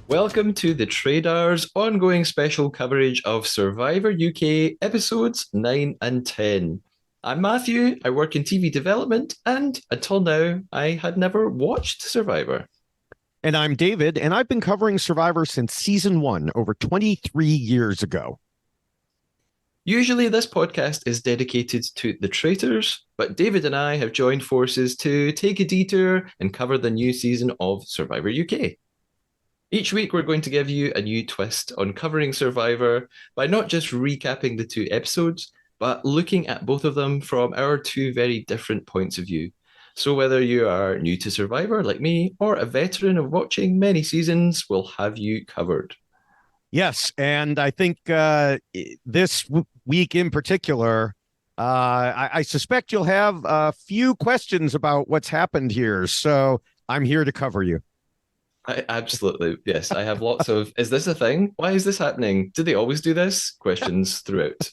Welcome to the Tradar's ongoing special coverage of Survivor UK episodes 9 and 10. I'm Matthew, I work in TV development, and until now, I had never watched Survivor. And I'm David, and I've been covering Survivor since season 1 over 23 years ago. Usually, this podcast is dedicated to the traitors, but David and I have joined forces to take a detour and cover the new season of Survivor UK. Each week, we're going to give you a new twist on covering Survivor by not just recapping the two episodes, but looking at both of them from our two very different points of view. So, whether you are new to Survivor like me or a veteran of watching many seasons, we'll have you covered. Yes, and I think this week in particular, I suspect you'll have a few questions about what's happened here. So I'm here to cover you. Absolutely. Yes, I have lots of, is this a thing? Why is this happening? Do they always do this? Questions throughout.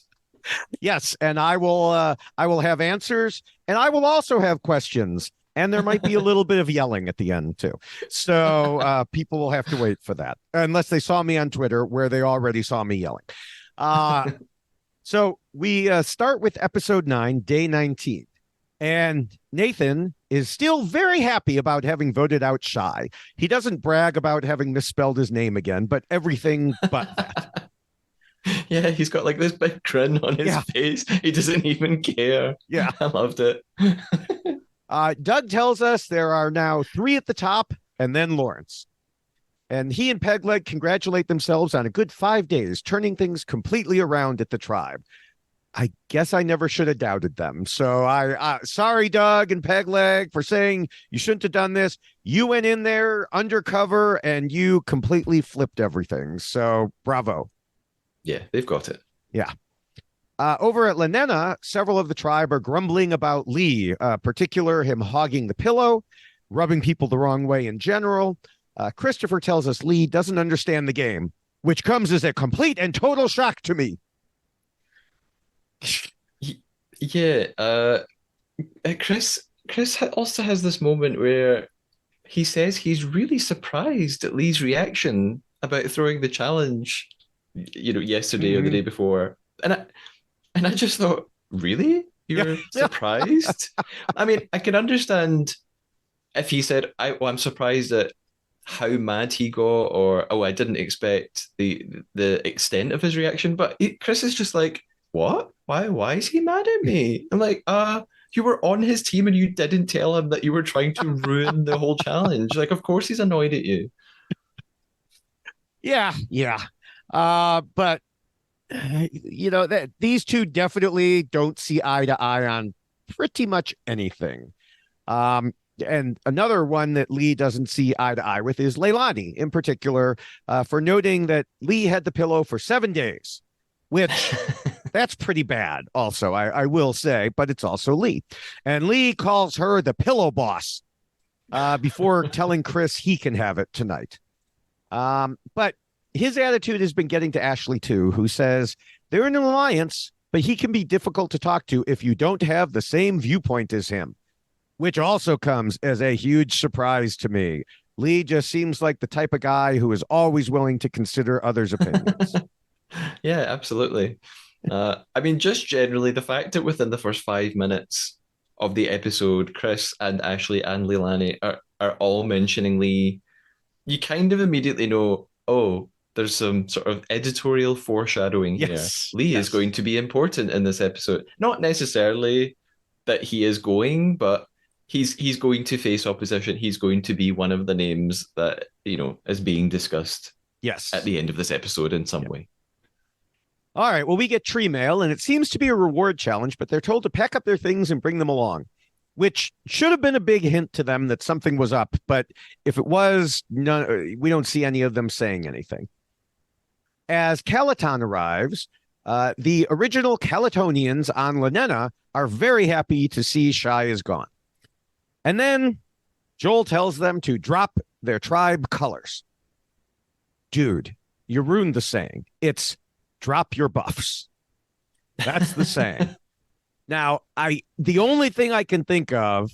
Yes, and I will have answers, and I will also have questions, and there might be a little bit of yelling at the end too. So people will have to wait for that, unless they saw me on Twitter, where they already saw me yelling. So we start with episode 9, day 19. And Nathan is still very happy about having voted out Shy. He doesn't brag about having misspelled his name again, but everything but that. Yeah, he's got like this big grin on his face. He doesn't even care. Yeah. I loved it. Doug tells us there are now 3 at the top and then Lawrence. And he and Pegleg congratulate themselves on a good 5 days, turning things completely around at the tribe. I guess I never should have doubted them. So sorry, Doug and Pegleg, for saying you shouldn't have done this. You went in there undercover and you completely flipped everything. So bravo. Yeah, they've got it. Yeah. Over at Lenena, several of the tribe are grumbling about Lee, particular him hogging the pillow, rubbing people the wrong way in general. Christopher tells us Lee doesn't understand the game, which comes as a complete and total shock to me. Yeah, Chris also has this moment where he says he's really surprised at Lee's reaction about throwing the challenge, yesterday or the day before. And I just thought, really? You're surprised? I mean, I can understand if he said, I'm surprised at how mad he got, or, I didn't expect the extent of his reaction. But Chris is just like, what? Why is he mad at me? I'm like, you were on his team and you didn't tell him that you were trying to ruin the whole challenge. Like, of course he's annoyed at you. Yeah. But that these two definitely don't see eye to eye on pretty much anything. And another one that Lee doesn't see eye to eye with is Leilani, in particular, for noting that Lee had the pillow for 7 days, which that's pretty bad also, I will say, but it's also Lee. And Lee calls her the pillow boss before telling Chris he can have it tonight. But his attitude has been getting to Ashley too, who says they're in an alliance, but he can be difficult to talk to if you don't have the same viewpoint as him, which also comes as a huge surprise to me. Lee just seems like the type of guy who is always willing to consider others' opinions. Yeah, absolutely. I mean, just generally, the fact that within the first 5 minutes of the episode, Chris and Ashley and Leilani are all mentioning Lee, you kind of immediately know, oh, there's some sort of editorial foreshadowing here. Lee is going to be important in this episode. Not necessarily that he is going, but he's going to face opposition. He's going to be one of the names that, is being discussed at the end of this episode in some way. All right, well, we get tree mail, and it seems to be a reward challenge, but they're told to pack up their things and bring them along, which should have been a big hint to them that something was up. But if it was, we don't see any of them saying anything. As Calaton arrives, the original Calatonians on Lenena are very happy to see Shy is gone. And then Joel tells them to drop their tribe colors. Dude, you ruined the saying. It's drop your buffs. That's the saying. Now, the only thing I can think of,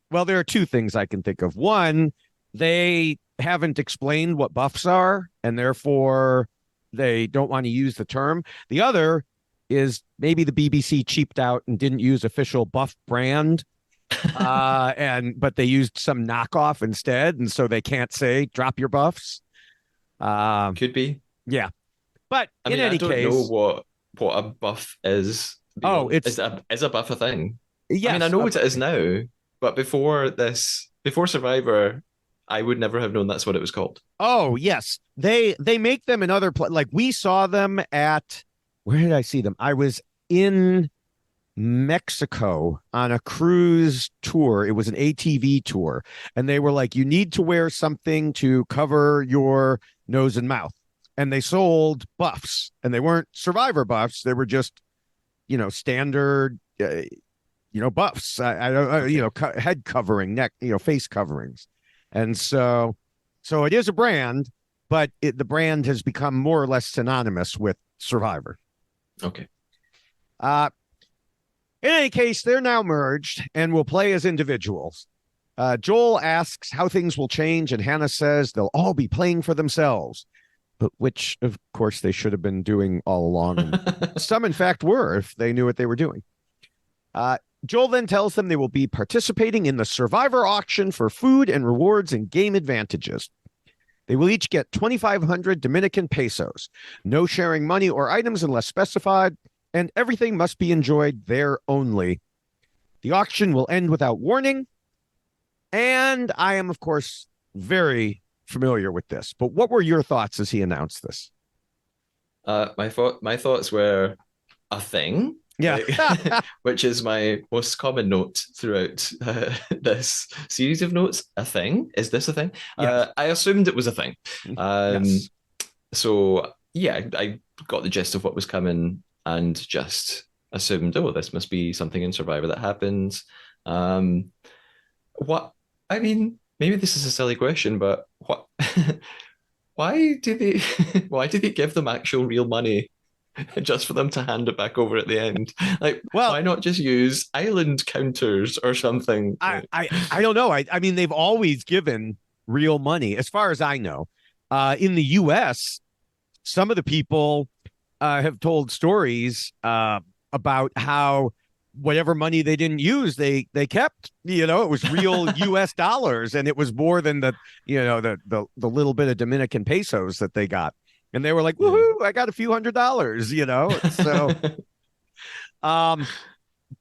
well, there are two things I can think of. One, they haven't explained what buffs are, and therefore they don't want to use the term. The other is maybe the BBC cheaped out and didn't use official buff brand, and but they used some knockoff instead, and so they can't say drop your buffs. Um, Could be. yeah, but I in mean, I any don't know case, what a buff is. To be oh, honest, it's is a buff a thing? I mean, I yes, know what it is now, but before Survivor, I would never have known that's what it was called. oh yes, they make them in other like we saw them at where did I see them? I was in Mexico on a cruise tour. It was an ATV tour. And they were like, you need to wear something to cover your nose and mouth. And they sold buffs, and they weren't survivor buffs. They were just, standard, buffs. I don't, Okay. head covering, neck, face coverings. And so it is a brand, but the brand has become more or less synonymous with survivor. Okay. Uh, In any case, they're now merged and will play as individuals. Joel asks how things will change, and Hannah says they'll all be playing for themselves, but which, of course, they should have been doing all along. And some, in fact, were if they knew what they were doing. Uh, Joel then tells them they will be participating in the Survivor auction for food and rewards and game advantages. They will each get 2,500 Dominican pesos, no sharing money or items unless specified, and everything must be enjoyed there only. The auction will end without warning. And I am, of course, very familiar with this. But what were your thoughts as he announced this? My thoughts were a thing, Yeah. like, which is my most common note throughout this series of notes. A thing? Is this a thing? Yes. I assumed it was a thing. Yes. So yeah, I got the gist of what was coming and just assumed, oh, this must be something in Survivor that happens. Um, what? I mean, maybe this is a silly question, but what? Why do they? Why do they give them actual real money just for them to hand it back over at the end? Like, Well, why not just use island counters or something? I don't know. I mean, they've always given real money, as far as I know. In the U.S., some of the people have told stories about how whatever money they didn't use, they kept. It was real U.S. dollars, and it was more than the little bit of Dominican pesos that they got, and they were like, Yeah. "Woohoo! I got a few $100." So um,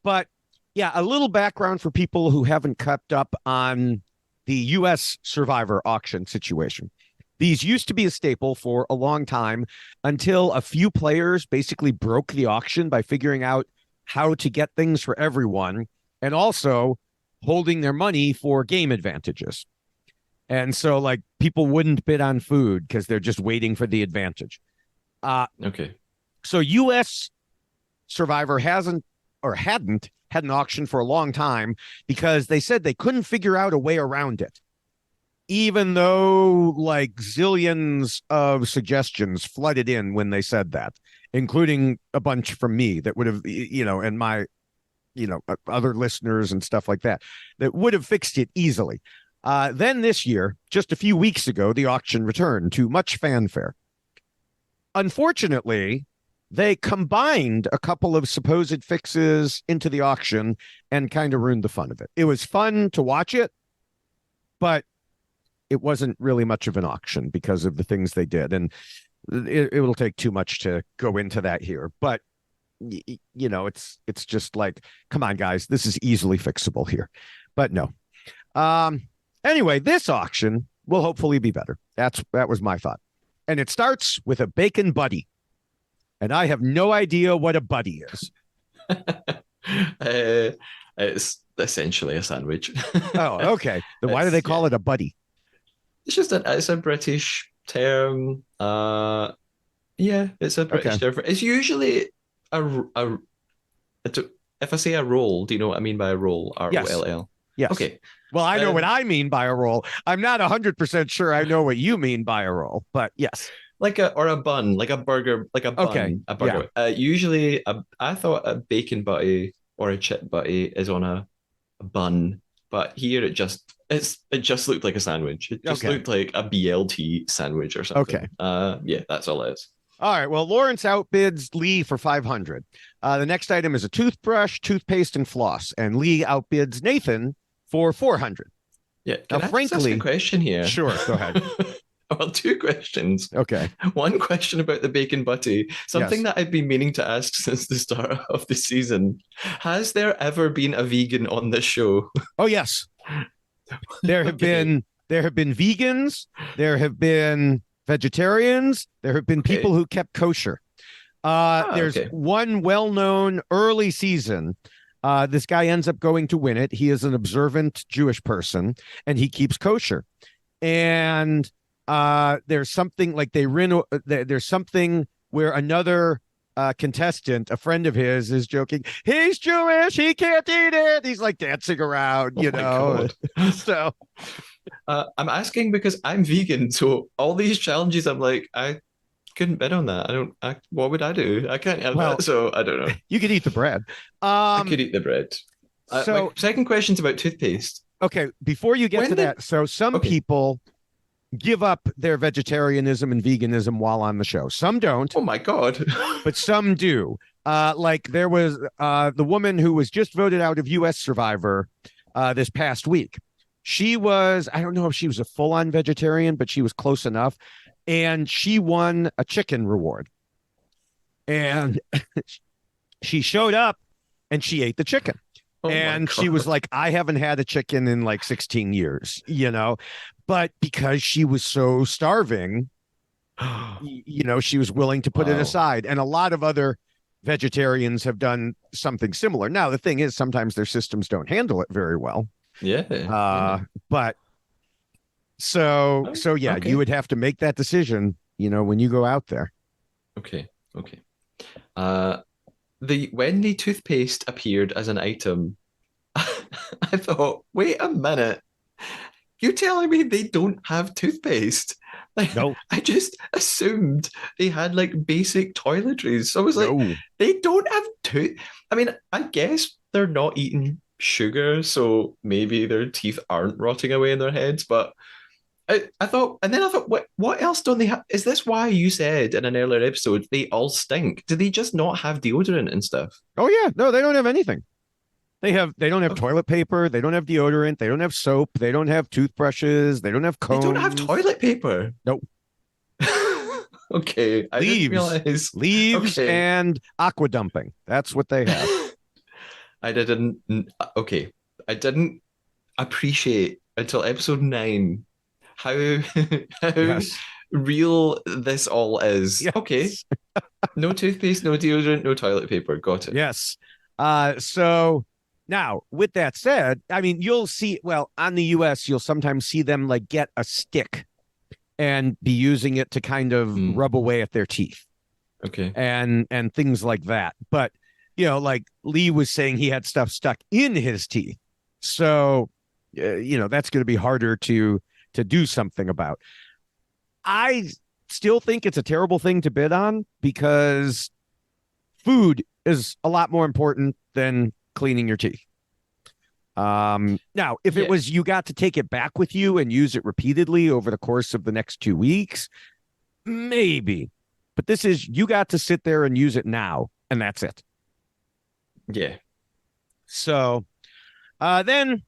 but yeah, a little background for people who haven't kept up on the U.S. Survivor auction situation. These used to be a staple for a long time until a few players basically broke the auction by figuring out how to get things for everyone and also holding their money for game advantages. And so, like, people wouldn't bid on food because they're just waiting for the advantage. Uh, Okay. so, U.S. Survivor hasn't or hadn't had an auction for a long time because they said they couldn't figure out a way around it, even though like zillions of suggestions flooded in when they said that, including a bunch from me that would have, and my, other listeners and stuff like that would have fixed it easily. Then this year, just a few weeks ago, the auction returned to much fanfare. Unfortunately, they combined a couple of supposed fixes into the auction and kind of ruined the fun of it. It was fun to watch it, but it wasn't really much of an auction because of the things they did. And it will take too much to go into that here. But, it's just like, come on, guys, this is easily fixable here. But no. Anyway, this auction will hopefully be better. That was my thought. And it starts with a bacon buddy. And I have no idea what a buddy is. It's essentially a sandwich. Oh, okay. Then why do they call it a buddy? It's just it's a British term. Yeah, it's a Okay. British term. It's usually a if I say a roll, do you know what I mean by a roll? Yes. ROLL. Yes. Okay. Well, I know what Um, I mean by a roll. I'm not 100% sure I know what you mean by a roll, but yes. like a bun, like a burger, like a Okay. bun, a Yeah. burger. Usually, I thought a bacon butty or a chip butty is on a bun, but here it just looked like a sandwich. It just Okay. looked like a BLT sandwich or Okay. something. Yeah, that's all it is. All right. Well, Lawrence outbids Lee for 500. The next item is a toothbrush, toothpaste, and floss, and Lee outbids Nathan for 400. Yeah, Now, can I just ask a frankly, question here? sure, go ahead. Well, two questions. Okay. One question about the bacon butty, something Yes. that I've been meaning to ask since the start of the season. Has there ever been a vegan on this show? Oh, yes. There have Okay, been there have been vegans, there have been vegetarians, there have been people okay. who kept kosher. There's Okay. one well-known early season. This guy ends up going to win it. He is an observant Jewish person, and he keeps kosher. And there's something like there's something where another contestant, a friend of his, is joking. He's Jewish. He can't eat it. He's like dancing around, Oh my God. So I'm asking because I'm vegan, so all these challenges, I'm like, I couldn't bet on that. What would I do? I can't have well, that, so I don't know. you could eat the bread. I Um, could eat the bread. My so second question's about toothpaste. okay, before you get to When did? that, so some Okay. people give up their vegetarianism and veganism while on the show. Some don't, Oh my God. but some do. Like there was the woman who was just voted out of U.S. Survivor this past week. She was, I don't know if she was a full on vegetarian, but she was close enough. And she won a chicken reward. And she showed up and she ate the chicken. Oh my And she was God. like, I haven't had a chicken in like 16 years. But because she was so starving, she was willing to put it Wow. aside. And a lot of other vegetarians have done something similar. Now, the thing is, sometimes their systems don't handle it very well. Yeah. Uh, Yeah. but so yeah, you Okay. would have to make that decision, when you go out there. Okay. Okay. Uh, the when the toothpaste appeared as an item, I thought, wait a minute. You're telling me they don't have toothpaste? Like, No, I just assumed they had like basic toiletries. So I was like, no. they don't have tooth. I mean, I guess they're not eating sugar, so maybe their teeth aren't rotting away in their heads. But I thought, and then I thought, what else don't they have? Is this why you said in an earlier episode they all stink? Do they just not have deodorant and stuff? Oh yeah, no, they don't have anything. They don't have Okay. toilet paper, they don't have deodorant, they don't have soap, they don't have toothbrushes, they don't have They don't have combs. toilet paper. Nope. Okay, I didn't Leaves. realize. Leaves Okay. and aqua dumping. That's what they have. I didn't. Okay, I didn't appreciate until episode 9 how how Yes. real this all is. Okay, Yes. no toothpaste, no deodorant, no toilet paper. Got it. Yes. So now with that said, I mean, you'll see, well, on the US, you'll sometimes see them like get a stick and be using it to kind of Mm, rub away at their teeth okay. and things like that. But like Lee was saying, he had stuff stuck in his teeth, so that's going to be harder to do something about. I still think it's a terrible thing to bid on because food is a lot more important than cleaning your teeth. Now, if it Yeah, was you got to take it back with you and use it repeatedly over the course of the next 2 weeks, maybe. But this is you got to sit there and use it now, and that's it. yeah. So then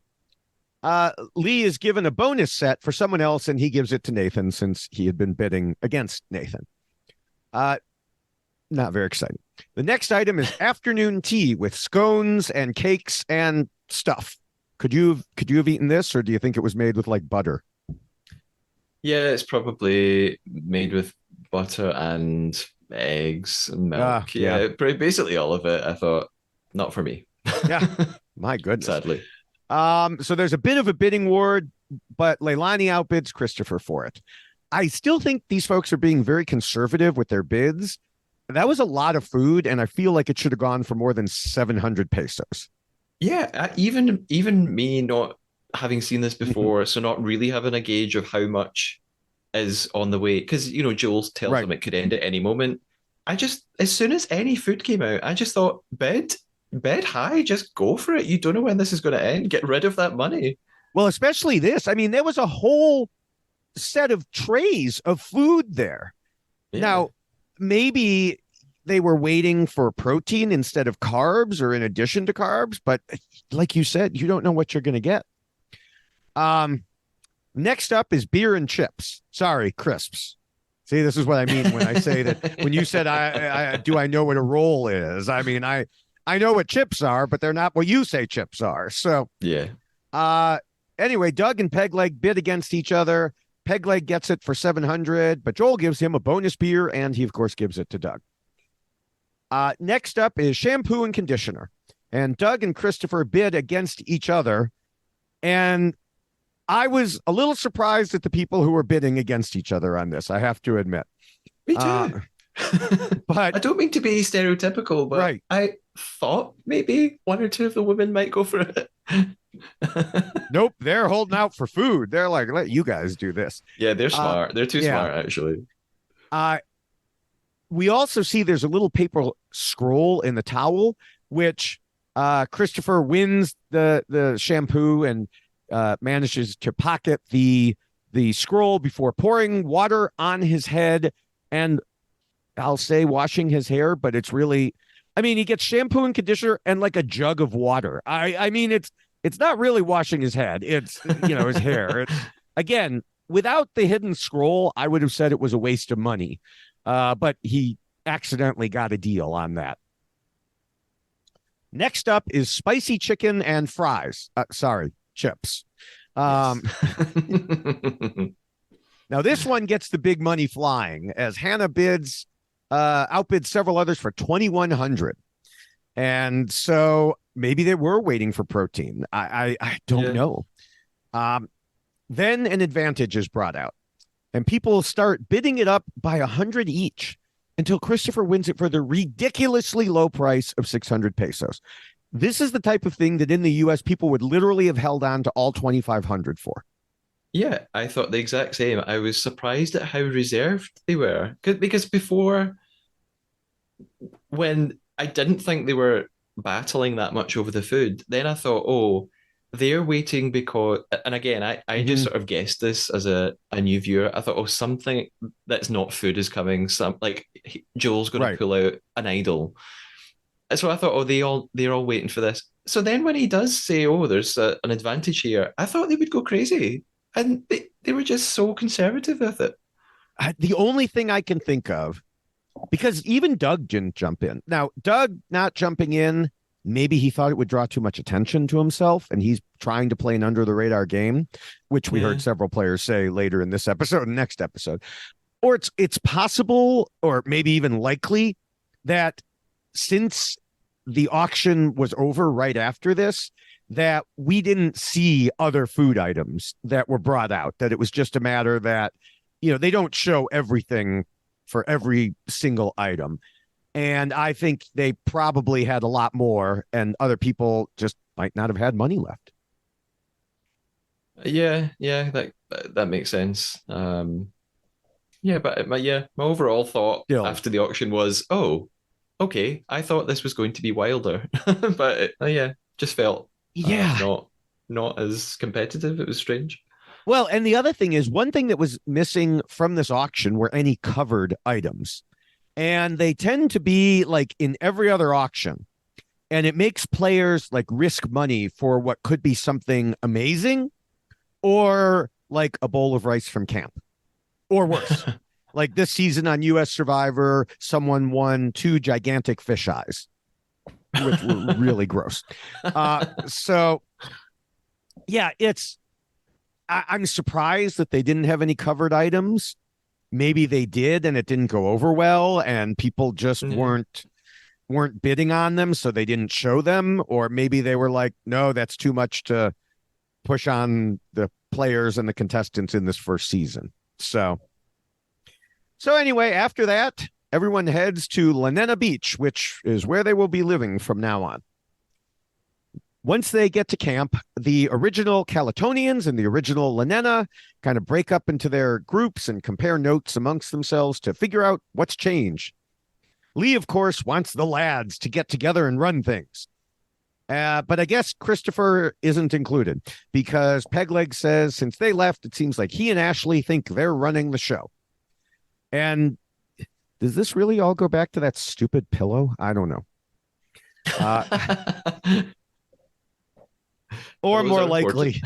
Lee is given a bonus set for someone else, and he gives it to Nathan since he had been bidding against Nathan. Uh, Not very exciting. The next item is afternoon tea with scones and cakes and stuff. Could you have eaten this, or do you think it was made with like butter? Yeah, it's probably made with butter and eggs and milk. Yeah, Yeah, basically all of it. I thought, not for me. yeah. My goodness. Sadly. So there's a bit of a bidding war, but Leilani outbids Christopher for it. I still think these folks are being very conservative with their bids. That was a lot of food, and I feel like it should have gone for more than 700 pesos. Yeah, even me not having seen this Mhm. before, so not really having a gauge of how much is on the way, because Jules tells Right. them it could end at any moment. I just, as soon as any food came out, I just thought, bed high, just go for it. You don't know when this is going to end. Get rid of that money. Well, especially this. I mean, there was a whole set of trays of food there. Yeah. Now, maybe they were waiting for protein instead of carbs or in addition to carbs, but like you said, you don't know what you're going to get. Um, Next up is beer and chips. Sorry, crisps. See, this is what I mean when I say that. When you said, I know what a roll is?" I mean, I know what chips are, but they're not what you say chips are. So, Yeah. uh, anyway, Doug and Pegleg bid against each other. Pegleg gets it for 700, but Joel gives him a bonus beer, and he, of course, gives it to Doug. Next up is shampoo and conditioner. And Doug and Christopher bid against each other. And I was a little surprised at the people who were bidding against each other on this, I have to admit. Me Uh, too. but I don't mean to be stereotypical, but right. I thought maybe one or two of the women might go for it. Nope, they're holding out for food. They're like, let you guys do this. Yeah, they're Uh, smart. They're too yeah. smart, actually. Uh, we also see there's a little paper scroll in the towel, which Christopher wins the shampoo and manages to pocket the scroll before pouring water on his head and I'll say washing his hair, but it's really, I mean, he gets shampoo and conditioner and like a jug of water. I mean, it's not really washing his head. It's his hair. Again, without the hidden scroll, I would have said it was a waste of money. But he accidentally got a deal on that. Next up is spicy chicken and fries. Sorry, chips. Yes. Now this one gets the big money flying as Hannah outbids several others for 2,100. And so maybe they were waiting for protein. I don't Yeah. know. Then an advantage is brought out, and people start bidding it up by 100 each until Christopher wins it for the ridiculously low price of 600 pesos. This is the type of thing that in the US people would literally have held on to all 2,500 for. Yeah, I thought the exact same. I was surprised at how reserved they were. Because before, when I didn't think they were battling that much over the food, then I thought, oh, they're waiting because, and again, I just Mm-hmm. sort of guessed this as a new viewer. I thought, oh, something that's not food is coming. Joel's going to Right. pull out an idol. So I thought, oh, they're all waiting for this. So then when he does say, oh, there's an advantage here, I thought they would go crazy. And they were just so conservative with it. The only thing I can think of, because even Doug didn't jump in. Now, Doug not jumping in, maybe he thought it would draw too much attention to himself, and he's trying to play an under the radar game, which we Yeah. heard several players say later in this episode and next episode. Or it's possible, or maybe even likely, that since the auction was over right after this, that we didn't see other food items that were brought out, that it was just a matter that, they don't show everything for every single item. And I think they probably had a lot more, and other people just might not have had money left. Yeah, that makes sense. Yeah, but yeah, my overall thought Still, after the auction was, oh, okay, I thought this was going to be wilder, but yeah, just felt yeah. not as competitive. It was strange. Well, and the other thing is, one thing that was missing from this auction were any covered items. And they tend to be like in every other auction. And it makes players like risk money for what could be something amazing or like a bowl of rice from camp or worse. Like this season on US Survivor, someone won 2 gigantic fish eyes, which were really gross. So, yeah, I'm surprised that they didn't have any covered items. Maybe they did and it didn't go over well and people just Yeah. weren't bidding on them, so they didn't show them. Or maybe they were like, no, that's too much to push on the players and the contestants in this first season. So anyway, after that, everyone heads to Lanena Beach, which is where they will be living from now on. Once they get to camp, the original Calatonians and the original Lanena kind of break up into their groups and compare notes amongst themselves to figure out what's changed. Lee, of course, wants the lads to get together and run things. But I guess Christopher isn't included because Pegleg says since they left, it seems like he and Ashley think they're running the show. And does this really all go back to that stupid pillow? I don't know. Uh, or Those more are important. likely,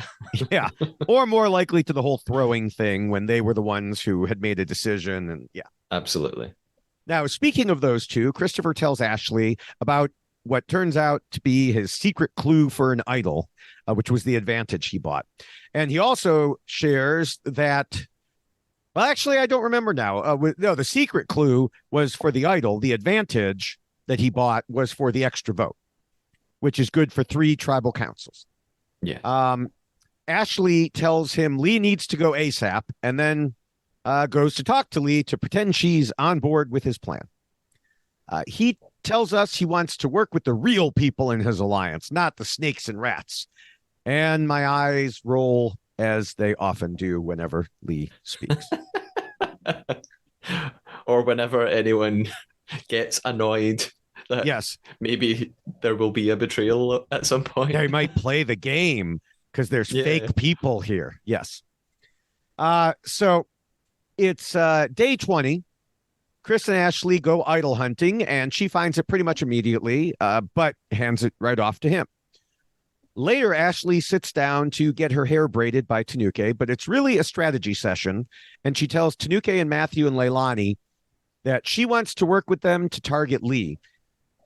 yeah, or more likely to the whole throwing thing when they were the ones who had made a decision. And yeah. Absolutely. Now, speaking of those two, Christopher tells Ashley about what turns out to be his secret clue for an idol, which was the advantage he bought. And he also shares that, well, actually, I don't remember now. No, the secret clue was for the idol. The advantage that he bought was for the extra vote, which is good for 3 tribal councils. Yes. Ashley tells him Lee needs to go ASAP and then goes to talk to Lee to pretend she's on board with his plan. He tells us he wants to work with the real people in his alliance, not the snakes and rats. And my eyes roll as they often do whenever Lee speaks. Or whenever anyone gets annoyed that Yes, maybe there will be a betrayal at some point. they might play the game because there's Yeah. fake people here. Yes. So it's day 20. Chris and Ashley go idol hunting, and she finds it pretty much immediately, but hands it right off to him. Later, Ashley sits down to get her hair braided by Tanuke, but it's really a strategy session. And she tells Tanuke and Matthew and Leilani that she wants to work with them to target Lee.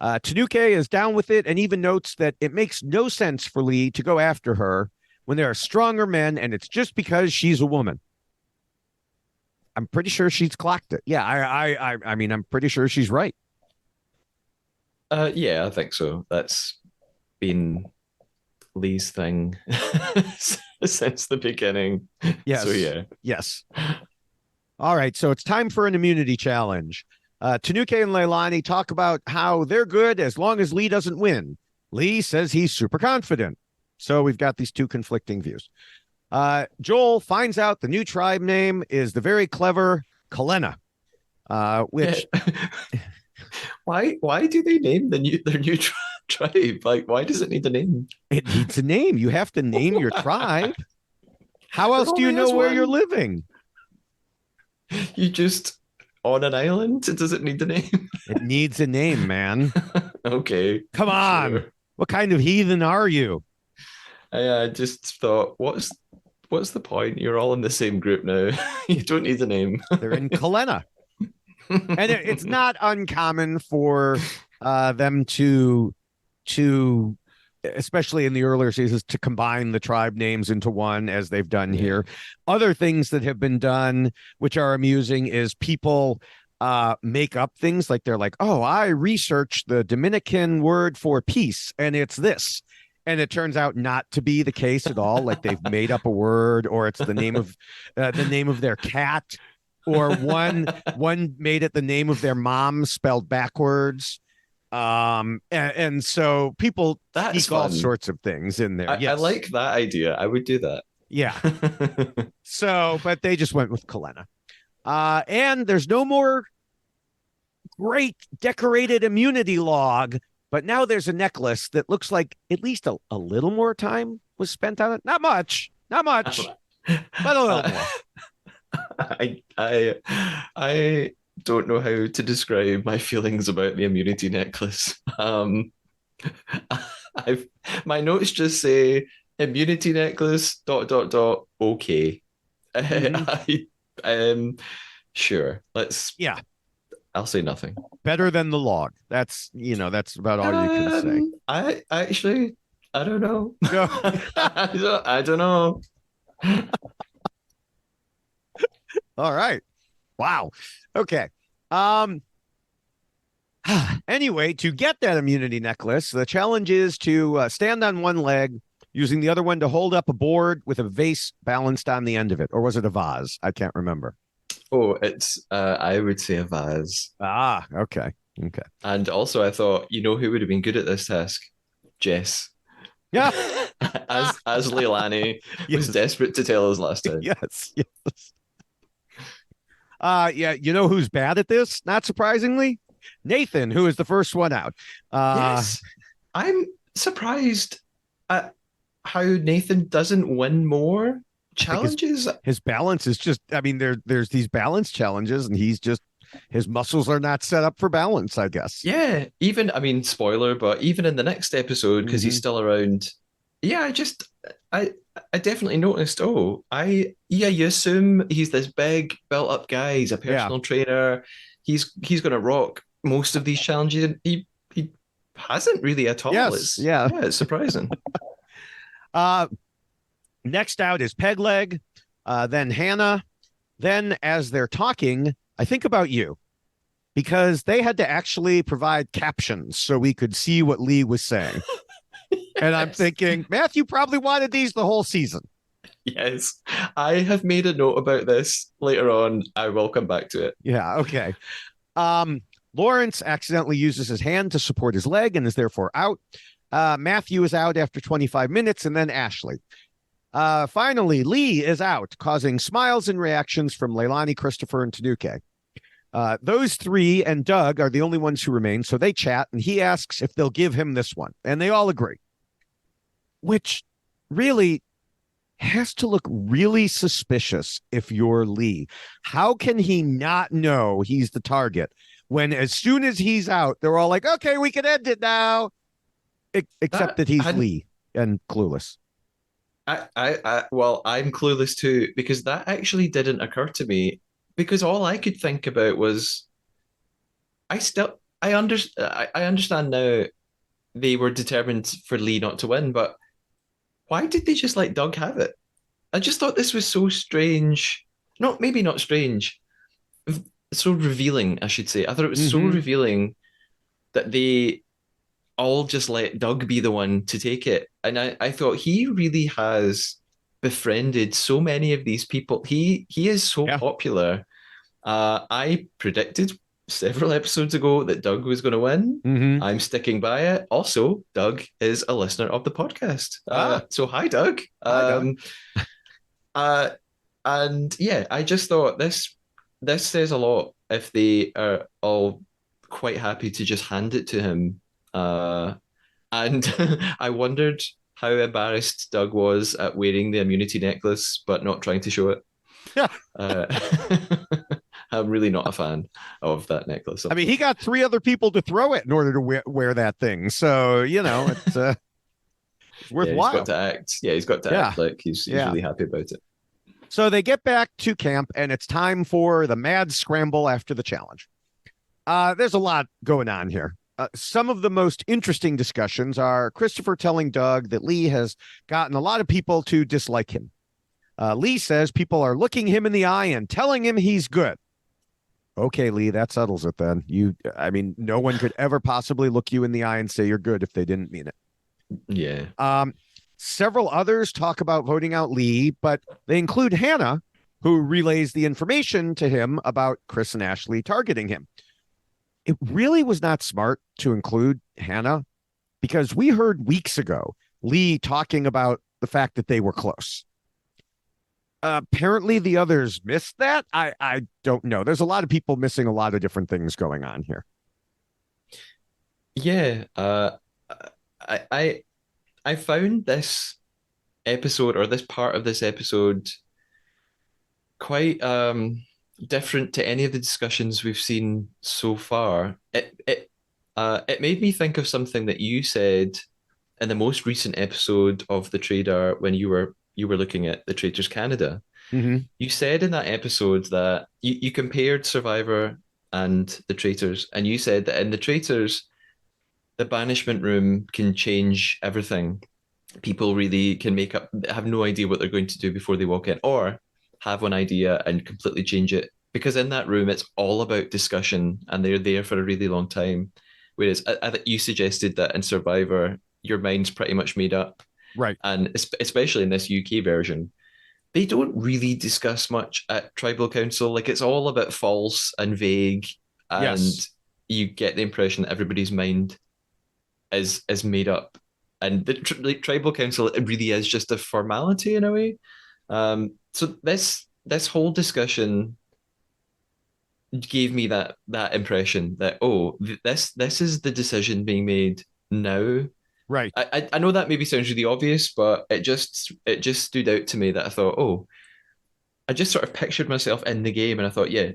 Tanuke is down with it and even notes that it makes no sense for Lee to go after her when there are stronger men, and it's just because she's a woman. I'm pretty sure she's clocked it. Yeah, I mean, I'm pretty sure she's right. Yeah, I think so. That's been Lee's thing since the beginning. Yes. So yeah. Yes. All right. So it's time for an immunity challenge. Tanuke and Leilani talk about how they're good as long as Lee doesn't win. Lee says he's super confident. So we've got these two conflicting views. Joel finds out the new tribe name is the very clever Kalena, which why do they name their new tribe? Like, why does it need a name? it needs a name. You have to name your tribe. How else do you know where you're living? You just on an island? Does it need a name? It needs a name, man. Okay. Come on. Sure. What kind of heathen are you? I just thought, what's the point? You're all in the same group now. You don't need a name. They're in Kalena. And it's not uncommon for them to especially in the earlier seasons to combine the tribe names into one, as they've done here. Other things that have been done which are amusing is people make up things, like they're like, oh, I researched the Dominican word for peace and it's this, and it turns out not to be the case at all. Like they've made up a word, or it's the name of their cat, or one made it the name of their mom spelled backwards. And so people That's speak all fun. sorts of things in there. I like that idea. I would do that. Yeah. So, but they just went with Kalena. And there's no more great decorated immunity log, but now there's a necklace that looks like at least a little more time was spent on it. Not much, but a little more. I don't know how to describe my feelings about the immunity necklace. I've my notes just say immunity necklace ... Okay. Sure. Yeah, I'll say nothing. better than the log. That's about all you can say. I actually I don't know. No. I don't know. All right. Wow. Okay. Anyway, to get that immunity necklace, the challenge is to stand on one leg, using the other one to hold up a board with a vase balanced on the end of it. Or was it a vase? I can't remember. Oh, it's I would say a vase. Ah, okay. Okay. And also I thought, who would have been good at this task? Jess. Yeah. as Leilani was desperate to tell us last time. Yes. Yes. Yeah, you know who's bad at this? Not surprisingly, Nathan, who is the first one out. Yes. surprised at how Nathan doesn't win more I think challenges. his balance is just, I mean, there's these balance challenges, and he's just, his muscles are not set up for balance, I guess. Yeah, even I mean, spoiler, but even in the next episode, because he's Hmm. still around. Yeah, I I definitely noticed. Oh, yeah, you assume he's this big built up guy. He's a Yeah. personal trainer. He's gonna rock most of these challenges. And he hasn't really at all. Yes. It's Yeah. yeah, it's surprising. Uh, Next out is Pegleg, then Hannah. Then, as they're talking, I think about you because they had to actually provide captions so we could see what Lee was saying. And I'm Yes. thinking, Matthew probably wanted these the whole season. Yes. I have made a note about this later on. I will come back to it. Yeah. Okay. Um, Lawrence accidentally uses his hand to support his leg and is therefore out. Matthew is out after 25 minutes, and then Ashley. Finally, Lee is out, causing smiles and reactions from Leilani, Christopher, and Tanuke. Those three and Doug are the only ones who remain, so they chat, and he asks if they'll give him this one, and they all agree, which really has to look really suspicious if you're Lee. How can he not know he's the target when as soon as he's out, they're all like, okay, we can end it now, except That that he's hadn't Lee and clueless. well, I'm clueless too because that actually didn't occur to me because all I could think about was I understand now they were determined for Lee not to win, but why did they just let Doug have it? I just thought this was so strange. Not maybe not strange, so revealing, I should say. I thought it was so Mm-hmm. revealing that they all just let Doug be the one to take it. And I thought he really has befriended so many of these people. He is so Yeah. popular. I predicted several episodes ago that Doug was going to win. Mm-hmm. I'm sticking by it. Also, Doug is a listener of the podcast. Ah, So hi, Doug. hi, Doug. Uh, and yeah, I just thought this says a lot if they are all quite happy to just hand it to him. And I wondered how embarrassed Doug was at wearing the immunity necklace but not trying to show it. Uh, I'm really not a fan of that necklace. I mean, he got three other people to throw it in order to wear that thing. So, it's Yeah, he's got worthwhile. to act. Yeah, he's got to Yeah. act like he's Yeah. really happy about it. So they get back to camp, and it's time for the mad scramble after the challenge. There's a lot going on here. Some of the most interesting discussions are Christopher telling Doug that Lee has gotten a lot of people to dislike him. Lee says people are looking him in the eye and telling him he's good. Okay, Lee, that settles it then. I mean, no one could ever possibly look you in the eye and say you're good if they didn't mean it. Yeah. Several others talk about voting out Lee, but they include Hannah, who relays the information to him about Chris and Ashley targeting him. It really was not smart to include Hannah because we heard weeks ago Lee talking about the fact that they were close. Apparently, the others missed that. I don't know. There's a lot of people missing a lot of different things going on here. Yeah. I I I found this episode or this part of this episode quite different to any of the discussions we've seen so far. It made me think of something that you said in the most recent episode of The Trader when you were looking at The Traders Canada. Mm-hmm. You said in that episode that you compared Survivor and The Traitors, and you said that in The Traitors, the banishment room can change everything. People really can have no idea what they're going to do before they walk in, or have one idea and completely change it. Because in that room, it's all about discussion, and they're there for a really long time. Whereas you suggested that in Survivor, your mind's pretty much made up, Right. and especially in this UK version, they don't really discuss much at Tribal Council. Like it's all a bit false and vague, and Yes. you get the impression that everybody's mind is made up, and the tribal council it really is just a formality in a way. So this whole discussion gave me that impression that oh this is the decision being made now, Right. I know that maybe sounds really obvious, but it just stood out to me that I thought, oh, I just sort of pictured myself in the game, and I thought, yeah,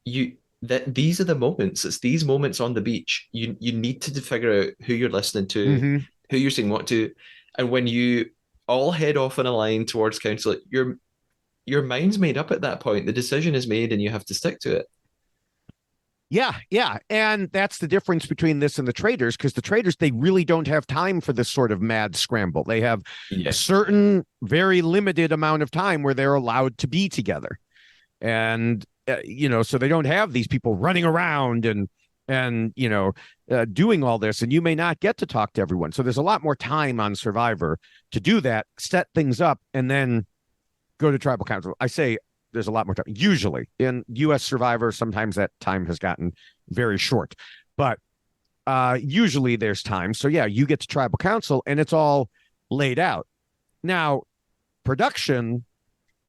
you that these are the moments. It's these moments on the beach. You need to figure out who you're listening to, Hmm. who you're saying what to, and when you all head off in a line towards council, your mind's made up at that point. The decision is made, and you have to stick to it. Yeah, yeah. And that's the difference between this and the traders, because the traders, they really don't have time for this sort of mad scramble. They have a Yeah, certain very limited amount of time where they're allowed to be together. And, so they don't have these people running around and doing all this. And you may not get to talk to everyone. So there's a lot more time on Survivor to do that, set things up, and then go to tribal council. I say there's a lot more time. Usually in US Survivor, sometimes that time has gotten very short, but usually there's time. So yeah, you get to tribal council and it's all laid out. Now, production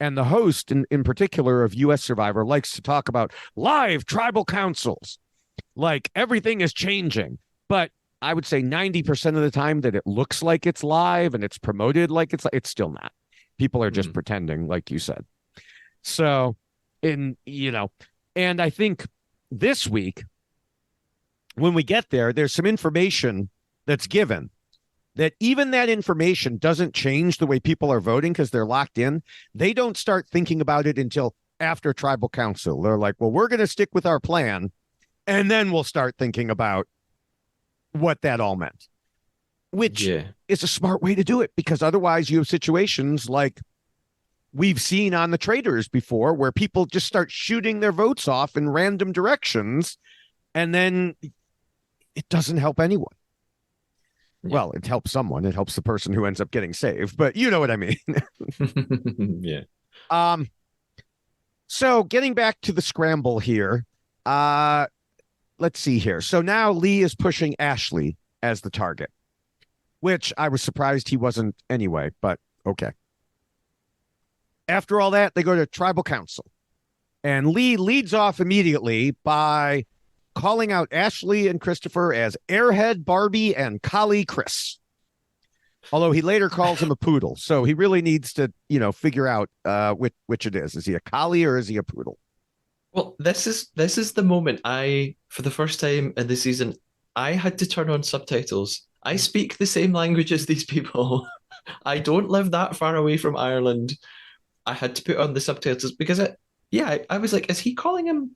and the host in particular of US Survivor likes to talk about live tribal councils, like everything is changing. But I would say 90% of the time that it looks like it's live and it's promoted like it's still not. People are just mm, pretending, like you said. So, and I think this week, when we get there, there's some information that's given that even that information doesn't change the way people are voting because they're locked in. They don't start thinking about it until after tribal council. They're like, well, we're going to stick with our plan, and then we'll start thinking about what that all meant, which yeah, is a smart way to do it because otherwise you have situations like we've seen on the traders before where people just start shooting their votes off in random directions and then it doesn't help anyone. yeah, Well, it helps someone. It helps the person who ends up getting saved, but you know what I mean. yeah. um, so getting back to the scramble here, uh, let's see here. So now Lee is pushing Ashley as the target, which I was surprised he wasn't anyway, but okay. After all that, they go to tribal council. And Lee leads off immediately by calling out Ashley and Christopher as Airhead Barbie and Collie Chris. Although he later calls him a poodle. So he really needs to, figure out which it is. Is he a collie or is he a poodle? Well, this is the moment for the first time in the season, I had to turn on subtitles. I speak the same language as these people. I don't live that far away from Ireland. I had to put on the subtitles because I was like, is he calling him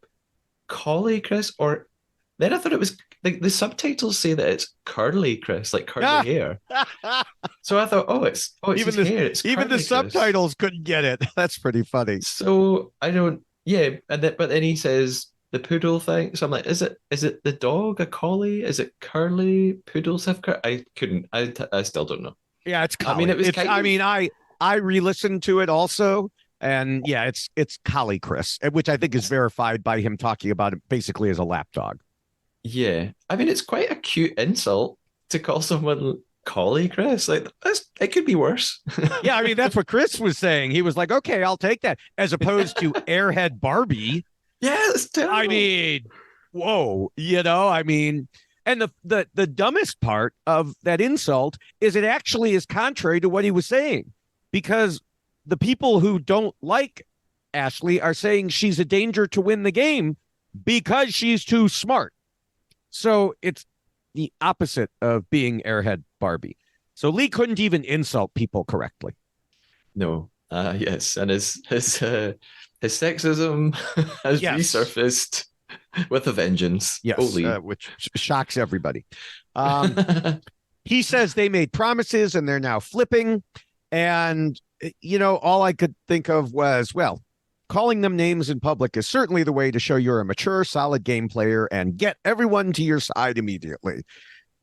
Collie Chris? Or then I thought it was like the subtitles say that it's curly Chris, like curly Ah! hair. So I thought, it's even his the hair, it's even the curly Chris. subtitles couldn't get it. That's pretty funny. So I don't, yeah, but then he says the poodle thing. So I'm like, is it the dog a collie? Is it curly poodles have I couldn't, I still don't know. Yeah, it's I mean, collie. it was It's kind I of mean, I re-listened to it also. And yeah, it's collie Chris, which I think is verified by him talking about it basically as a lap dog. yeah. I mean, it's quite a cute insult to call someone collie Chris. Like it could be worse. Yeah, I mean that's what Chris was saying. He was like, "Okay, I'll take that," as opposed to Airhead Barbie. Yeah, it's I terrible. mean, whoa, I mean, and the dumbest part of that insult is it actually is contrary to what he was saying, because the people who don't like Ashley are saying she's a danger to win the game because she's too smart. So it's the opposite of being Airhead Barbie. So Lee couldn't even insult people correctly. No. Yes, and his sexism has Yes. resurfaced with a vengeance. Yes, Holy. which shocks everybody. Um, he says they made promises and they're now flipping. And, all I could think of was, well, calling them names in public is certainly the way to show you're a mature, solid game player and get everyone to your side immediately.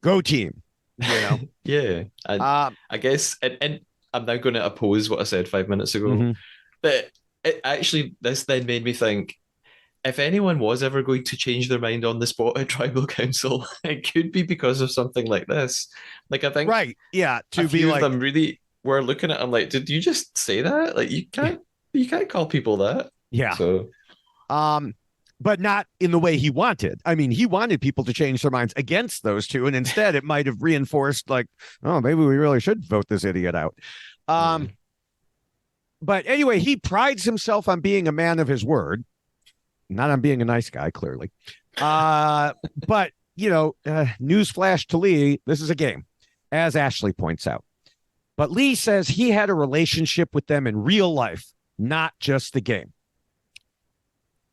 Go team, you know? Yeah. And Um, I guess, and I'm now going to oppose what I said 5 minutes ago. mhm. But this then made me think if anyone was ever going to change their mind on the spot at tribal council, it could be because of something like this. Like, I think Right. Yeah. a To be few of like, them really were looking at him like, did you just say that? Like, you can't call people that. yeah. So, Um, but not in the way he wanted. I mean, he wanted people to change their minds against those two, and instead it might have reinforced like, oh, maybe we really should vote this idiot out. Yeah. But anyway, he prides himself on being a man of his word, not on being a nice guy, clearly. But newsflash to Lee, this is a game, as Ashley points out. But Lee says he had a relationship with them in real life, not just the game.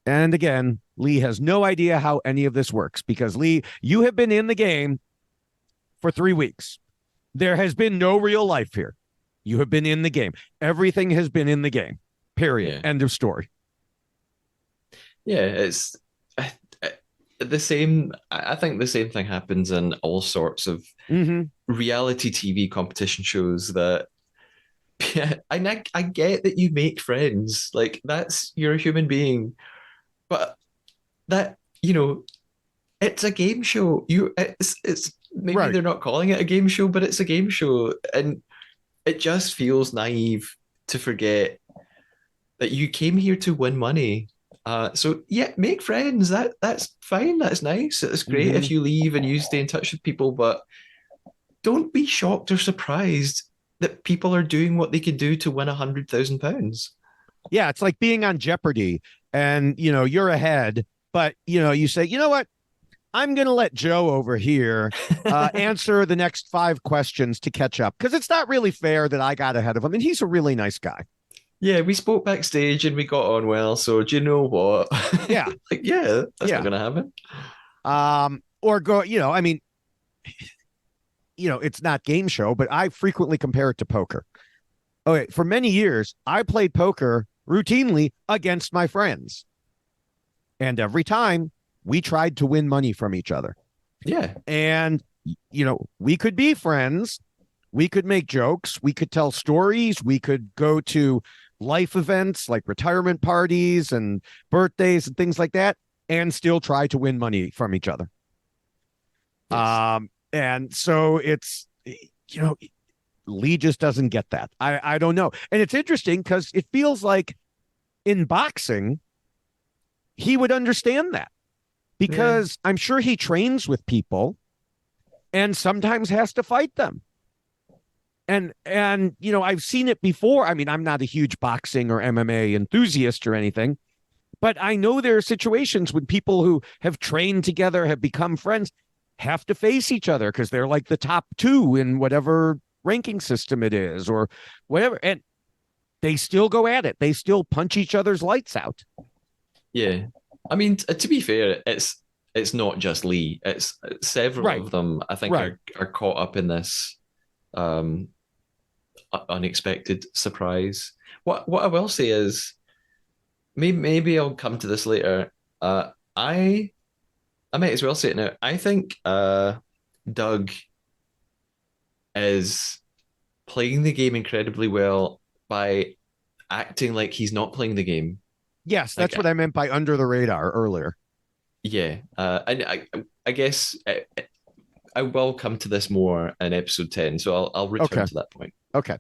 And again, Lee has no idea how any of this works because, Lee, you have been in the game for 3 weeks. There has been no real life here. You have been in the game. Everything has been in the game. Period. Yeah. End of story. Yeah, it's the same. I think the same thing happens in all sorts of reality TV competition shows that I get that you make friends. Like that's you're a human being, but that it's a game show. It's maybe Right. they're not calling it a game show, but it's a game show, and it just feels naive to forget that you came here to win money. So yeah, make friends. That's fine. That's nice. It's great if you leave and you stay in touch with people, but don't be shocked or surprised that people are doing what they could do to win £100,000. Yeah, it's like being on Jeopardy and you're ahead, but you say, you know what? I'm going to let Joe over here answer the next 5 questions to catch up because it's not really fair that I got ahead of him. And he's a really nice guy. Yeah, we spoke backstage and we got on well. So do you know what? Yeah. Like, yeah, that's not going to happen. Or go, I mean, it's not game show, but I frequently compare it to poker. Okay, for many years, I played poker routinely against my friends. And every time we tried to win money from each other. Yeah. And, we could be friends. We could make jokes. We could tell stories. We could go to life events like retirement parties and birthdays and things like that and still try to win money from each other. Yes. And so it's, Lee just doesn't get that. I don't know. And it's interesting because it feels like in boxing, he would understand that because I'm sure he trains with people and sometimes has to fight them. And I've seen it before. I mean, I'm not a huge boxing or MMA enthusiast or anything, but I know there are situations when people who have trained together, have become friends, have to face each other because they're like the top 2 in whatever ranking system it is or whatever. And they still go at it. They still punch each other's lights out. Yeah. I mean, to be fair, it's not just Lee. It's several of them, I think, are caught up in this unexpected surprise. What I will say is, maybe I'll come to this later. I might as well say it now. I think Doug is playing the game incredibly well by acting like he's not playing the game. Yes, that's what I meant by under the radar earlier. Yeah, and I guess I will come to this more in episode 10, so I'll return to that point. Okay.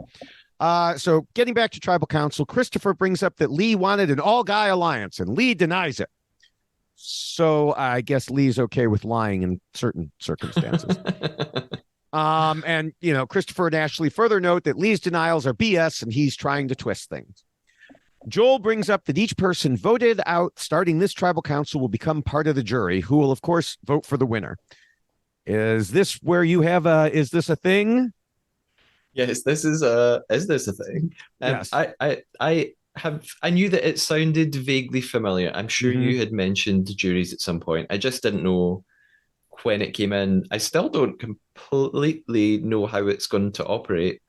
So getting back to tribal council, Christopher brings up that Lee wanted an all-guy alliance, and Lee denies it. So I guess Lee's okay with lying in certain circumstances. And Christopher and Ashley further note that Lee's denials are BS, and he's trying to twist things. Joel brings up that each person voted out starting this tribal council will become part of the jury, who will, of course, vote for the winner. Is this where you have is this a thing? Yes, is this a thing? Yes. I knew that it sounded vaguely familiar. I'm sure you had mentioned juries at some point. I just didn't know when it came in. I still don't completely know how it's going to operate.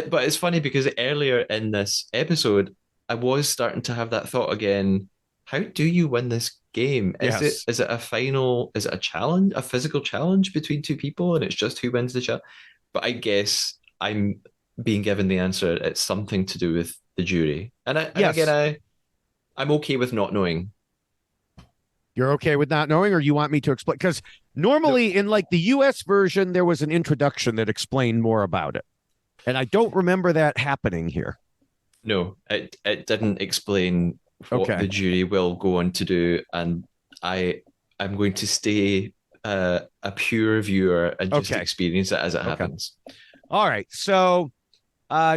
But it's funny because earlier in this episode, I was starting to have that thought again. How do you win this game? Is it a final? Is it a challenge, a physical challenge between 2 people, and it's just who wins the challenge? But I guess I'm being given the answer. It's something to do with the jury, and I'm okay with not knowing. You're okay with not knowing, or you want me to explain? Because normally in like the US version, there was an introduction that explained more about it. And I don't remember that happening here. No, it didn't explain what Okay. the jury will go on to do, and I I'm going to stay a pure viewer and just Okay. experience it as it Okay. happens. All right. So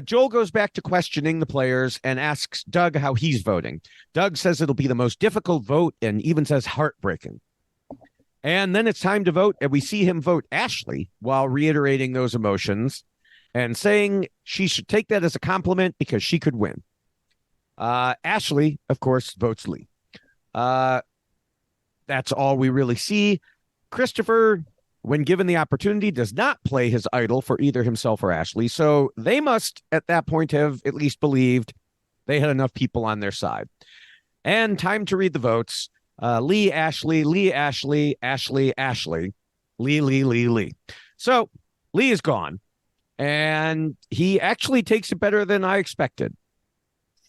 Joel goes back to questioning the players and asks Doug how he's voting. Doug says it'll be the most difficult vote and even says heartbreaking. And then it's time to vote, and we see him vote Ashley while reiterating those emotions and saying she should take that as a compliment because she could win. Ashley, of course, votes Lee. Uh, that's all we really see. Christopher, when given the opportunity, does not play his idol for either himself or Ashley. So they must, at that point, have at least believed they had enough people on their side. And time to read the votes. Lee, Ashley, Lee, Ashley, Ashley, Ashley, Lee, Lee, Lee, Lee. So Lee is gone. And he actually takes it better than I expected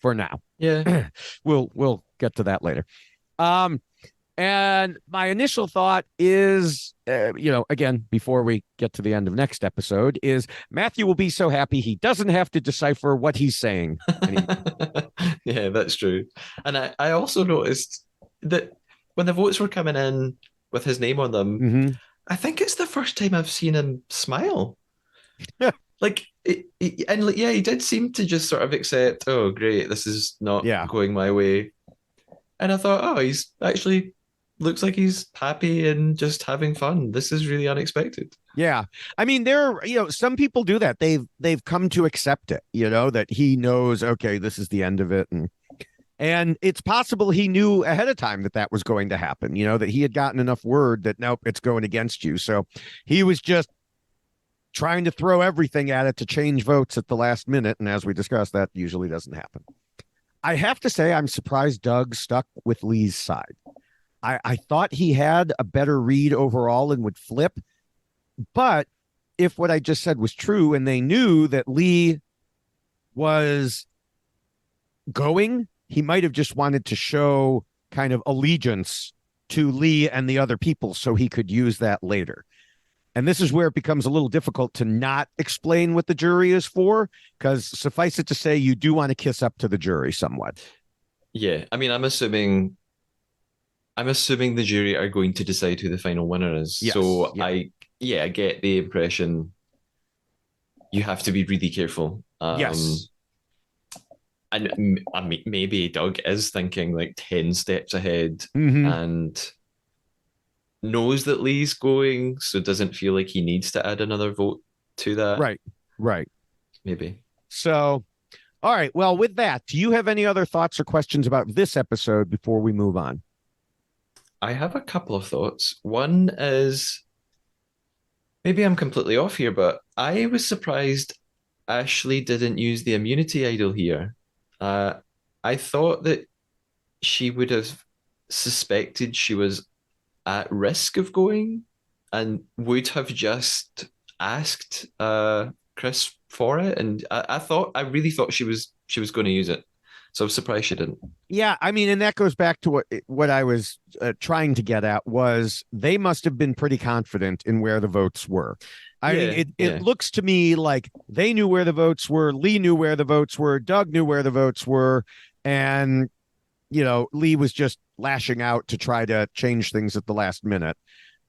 for now. Yeah. We'll get to that later. Um, and my initial thought is, again, before we get to the end of next episode, is Matthew will be so happy he doesn't have to decipher what he's saying anymore. Yeah, that's true. And I also noticed that when the votes were coming in with his name on them, Mm-hmm. I think it's the first time I've seen him smile. Yeah. Like, yeah, he did seem to just sort of accept, oh, great, this is not Yeah. going my way. And I thought, oh, he's actually looks like he's happy and just having fun. This is really unexpected. Yeah. I mean, some people do that. They've come to accept it, that he knows, okay, this is the end of it. And it's possible he knew ahead of time that that was going to happen, that he had gotten enough word that, nope, it's going against you. So he was just trying to throw everything at it to change votes at the last minute. And as we discussed, that usually doesn't happen. I have to say, I'm surprised Doug stuck with Lee's side. I thought he had a better read overall and would flip. But if what I just said was true and they knew that Lee was going, he might have just wanted to show kind of allegiance to Lee and the other people so he could use that later. And this is where it becomes a little difficult to not explain what the jury is for, because suffice it to say, you do want to kiss up to the jury somewhat. Yeah, I mean, I'm assuming the jury are going to decide who the final winner is. Yes. So Yeah. I get the impression you have to be really careful. Yes. And I mean, maybe Doug is thinking like 10 steps ahead Mm-hmm. and knows that Lee's going, so doesn't feel like he needs to add another vote to that. Right. Right. Maybe. So, all right. Well, with that, do you have any other thoughts or questions about this episode before we move on? I have a couple of thoughts. One is maybe I'm completely off here, but I was surprised Ashley didn't use the immunity idol here. Uh, I thought that she would have suspected she was at risk of going and would have just asked Chris for it. And I really thought she was going to use it. So I'm surprised she didn't. Yeah, I mean, and that goes back to what I was trying to get at was they must have been pretty confident in where the votes were. I mean, Yeah, it looks to me like they knew where the votes were, Lee knew where the votes were, Doug knew where the votes were, and Lee was just lashing out to try to change things at the last minute.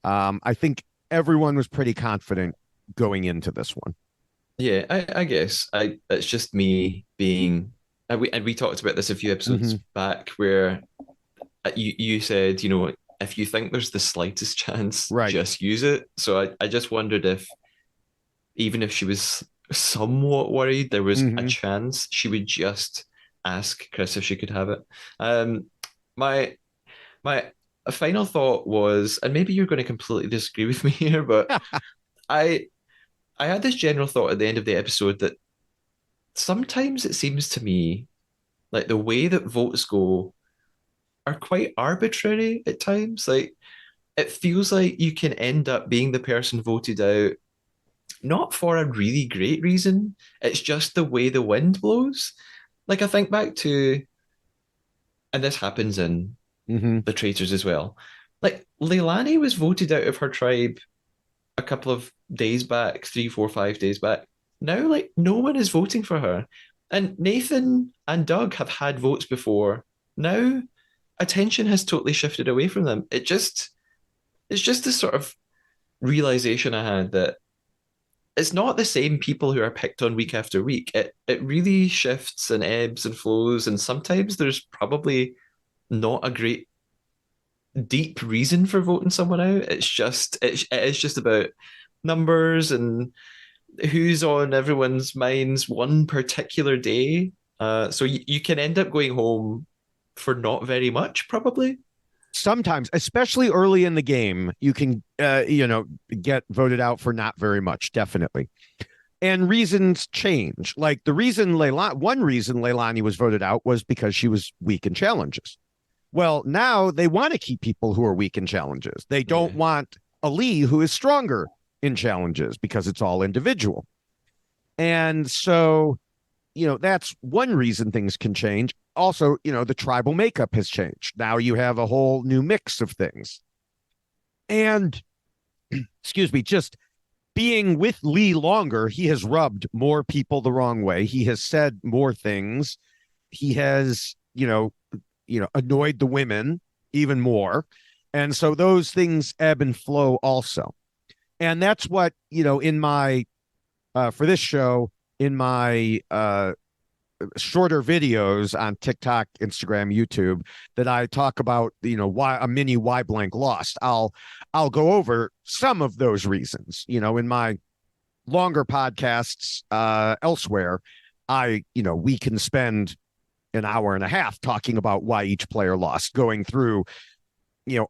I think everyone was pretty confident going into this one. yeah. I guess it's just me being. And we talked about this a few episodes back, where you said, if you think there's the slightest chance, Right. just use it. So I just wondered if, even if she was somewhat worried, there was a chance she would just ask Chris if she could have it. My my final thought was, and maybe you're going to completely disagree with me here, but I I had this general thought at the end of the episode that sometimes it seems to me like the way that votes go are quite arbitrary at times. Like it feels like you can end up being the person voted out not for a really great reason. It's just the way the wind blows. Like I think back to, and this happens in Mm-hmm. the traitors as well. Like Leilani was voted out of her tribe a couple of days back, 3, 4, 5 days back. Now, like no one is voting for her. And Nathan and Doug have had votes before. now attention has totally shifted away from them. It's just this sort of realization I had that it's not the same people who are picked on week after week. It really shifts and ebbs and flows, and sometimes there's probably not a great deep reason for voting someone out. It is just about numbers and who's on everyone's minds one particular day. So you can end up going home for not very much, probably. Sometimes, especially early in the game, you can, get voted out for not very much, definitely. And reasons change. Like one reason Leilani was voted out was because she was weak in challenges. Well, now they want to keep people who are weak in challenges. They don't Yeah. want a Lee who is stronger in challenges because it's all individual. And so, that's one reason things can change. Also, the tribal makeup has changed. Now you have a whole new mix of things. And excuse me, just being with Lee longer, he has rubbed more people the wrong way. He has said more things. He has, annoyed the women even more. And so those things ebb and flow also. And that's what, in my for this show, in my shorter videos on TikTok, Instagram, YouTube, that I talk about, why a mini why blank lost. I'll go over some of those reasons. In my longer podcasts elsewhere, we can spend an hour and a half talking about why each player lost, going through,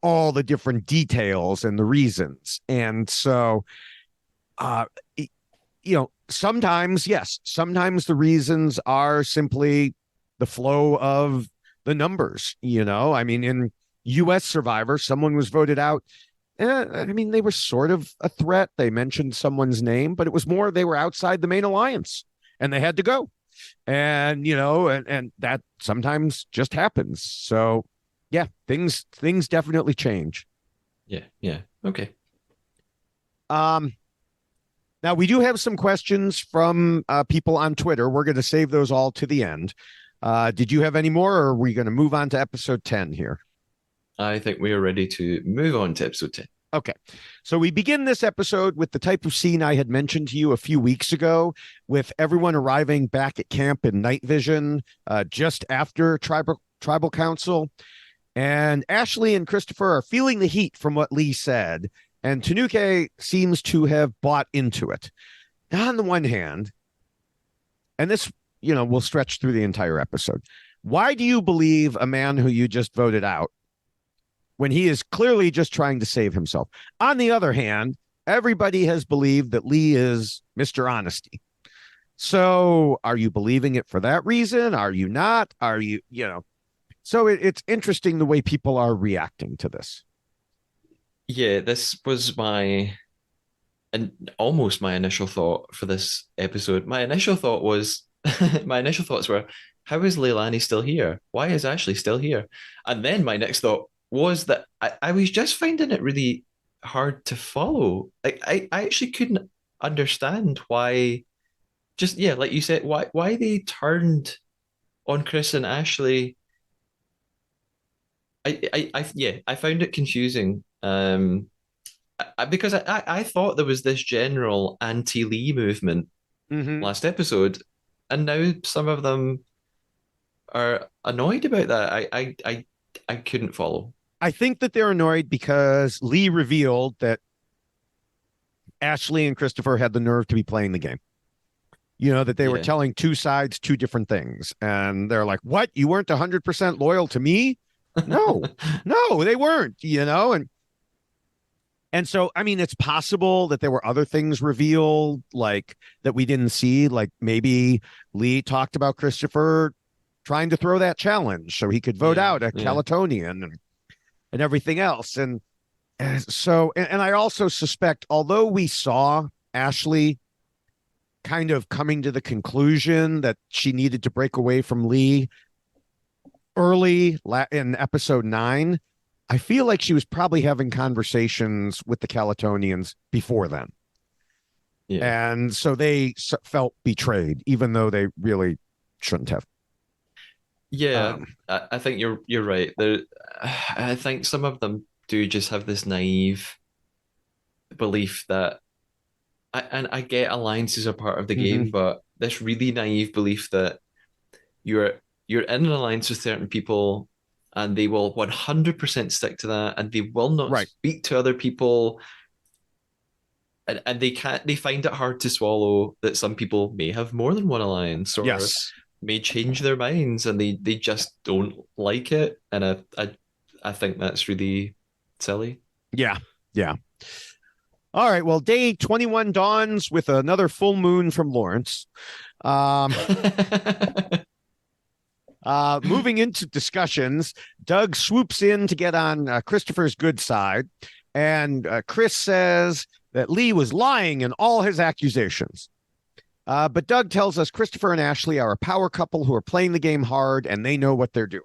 all the different details and the reasons. And so, sometimes, yes, sometimes the reasons are simply the flow of the numbers. I mean, in US Survivor, someone was voted out. I mean, they were sort of a threat. They mentioned someone's name, but it was more they were outside the main alliance and they had to go. And, and that sometimes just happens. So, yeah, things definitely change. Yeah, yeah. Okay. Um, Now, we do have some questions from people on Twitter. We're going to save those all to the end. Did you have any more, or are we going to move on to episode 10 here? I think we are ready to move on to episode 10. Okay. So we begin this episode with the type of scene I had mentioned to you a few weeks ago, with everyone arriving back at camp in night vision just after tribal council. And Ashley and Christopher are feeling the heat from what Lee said. And Tanuke seems to have bought into it. Now, on the one hand, and this, will stretch through the entire episode. Why do you believe a man who you just voted out when he is clearly just trying to save himself? On the other hand, everybody has believed that Lee is Mr. Honesty. So are you believing it for that reason? Are you not? Are you, So it's interesting the way people are reacting to this. Yeah, this was and almost my initial thought for this episode. My initial thoughts were, how is Leilani still here? Why is Ashley still here? And then my next thought was that I was just finding it really hard to follow. Like I actually couldn't understand why, just yeah, like you said, why they turned on Chris and Ashley. Yeah, I found it confusing. Because I thought there was this general anti-Lee movement Mm-hmm. last episode, and now some of them are annoyed about that. I couldn't follow. I think that they're annoyed because Lee revealed that Ashley and Christopher had the nerve to be playing the game. That they were Yeah. telling two sides, two different things. And they're like, what? You weren't 100% loyal to me? No, no, they weren't, And so, I mean, it's possible that there were other things revealed, like that we didn't see. Like maybe Lee talked about Christopher trying to throw that challenge so he could vote Yeah, out a yeah, Calatonian and everything else. And so, and I also suspect, although we saw Ashley kind of coming to the conclusion that she needed to break away from Lee early in episode 9, I feel like she was probably having conversations with the Calatonians before then. yeah. And so they felt betrayed, even though they really shouldn't have. Yeah, Um, I think you're right. I think some of them do just have this naive belief that, and I get alliances are part of the mhm. game, but this really naive belief that you're you're in an alliance with certain people and they will 100% stick to that and they will not Right. speak to other people, and they find it hard to swallow that some people may have more than one alliance or Yes. may change their minds and they just don't like it. And I think that's really silly. Yeah. Yeah. All right. Well, day 21 dawns with another full moon from Lawrence. Um, moving into discussions, Doug swoops in to get on Christopher's good side. And Chris says that Lee was lying in all his accusations. But Doug tells us Christopher and Ashley are a power couple who are playing the game hard and they know what they're doing.